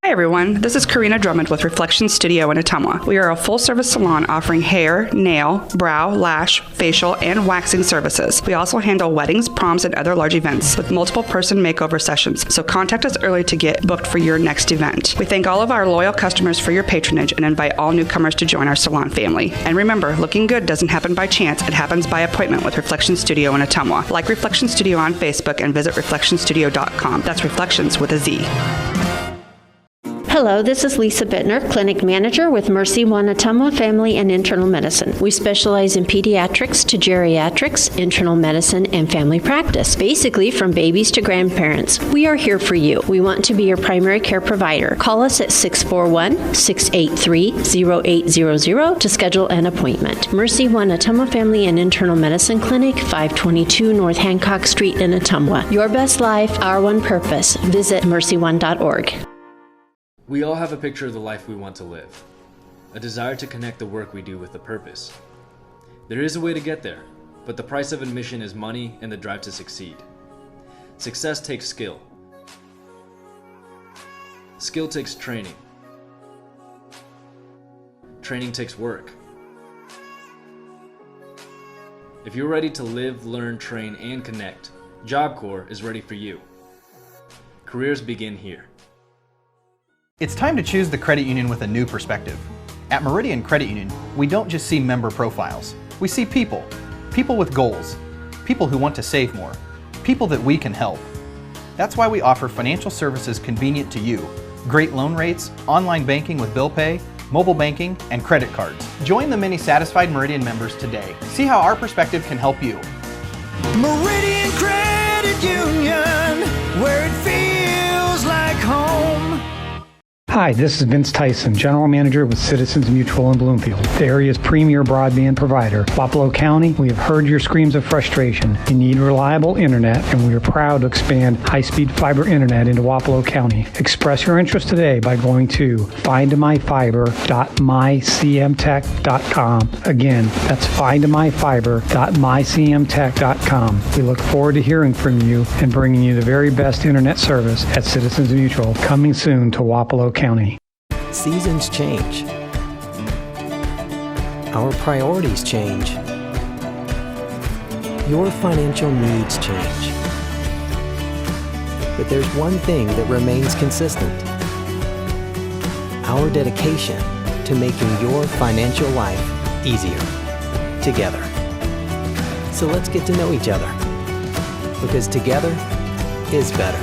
Hi everyone, this is Karina Drummond with Reflection Studio in Ottumwa. We are a full-service salon offering hair, nail, brow, lash, facial, and waxing services. We also handle weddings, proms, and other large events with multiple person makeover sessions, so contact us early to get booked for your next event. We thank all of our loyal customers for your patronage and invite all newcomers to join our salon family. And remember, looking good doesn't happen by chance, it happens by appointment with Reflection Studio in Ottumwa. Like Reflection Studio on Facebook and visit reflectionstudio.com. That's Reflections with a Z. Hello, this is Lisa Bittner, Clinic Manager with Mercy One Ottumwa Family and Internal Medicine. We specialize in pediatrics to geriatrics, internal medicine, and family practice, basically from babies to grandparents. We are here for you. We want to be your primary care provider. Call us at 641-683-0800 to schedule an appointment. Mercy One Ottumwa Family and Internal Medicine Clinic, 522 North Hancock Street in Ottumwa. Your best life, our one purpose. Visit mercy1.org. We all have a picture of the life we want to live, a desire to connect the work we do with a purpose. There is a way to get there, but the price of admission is money and the drive to succeed. Success takes skill. Skill takes training. Training takes work. If you're ready to live, learn, train, and connect, Job Corps is ready for you. Careers begin here. It's time to choose the credit union with a new perspective. At Meridian Credit Union, we don't just see member profiles. We see people. People with goals. People who want to save more. People that we can help. That's why we offer financial services convenient to you. Great loan rates, online banking with bill pay, mobile banking, and credit cards. Join the many satisfied Meridian members today. See how our perspective can help you. Meridian Credit Union, where it feels like home. Hi, this is Vince Tyson, General Manager with Citizens Mutual in Bloomfield, the area's premier broadband provider. Wapello County, we have heard your screams of frustration. You need reliable internet, and we are proud to expand high-speed fiber internet into Wapello County. Express your interest today by going to findmyfiber.mycmtech.com. Again, that's findmyfiber.mycmtech.com. We look forward to hearing from you and bringing you the very best internet service at Citizens Mutual, coming soon to Wapello County. Seasons change. Our priorities change. Your financial needs change. But there's one thing that remains consistent: our dedication to making your financial life easier together. So let's get to know each other, because together is better.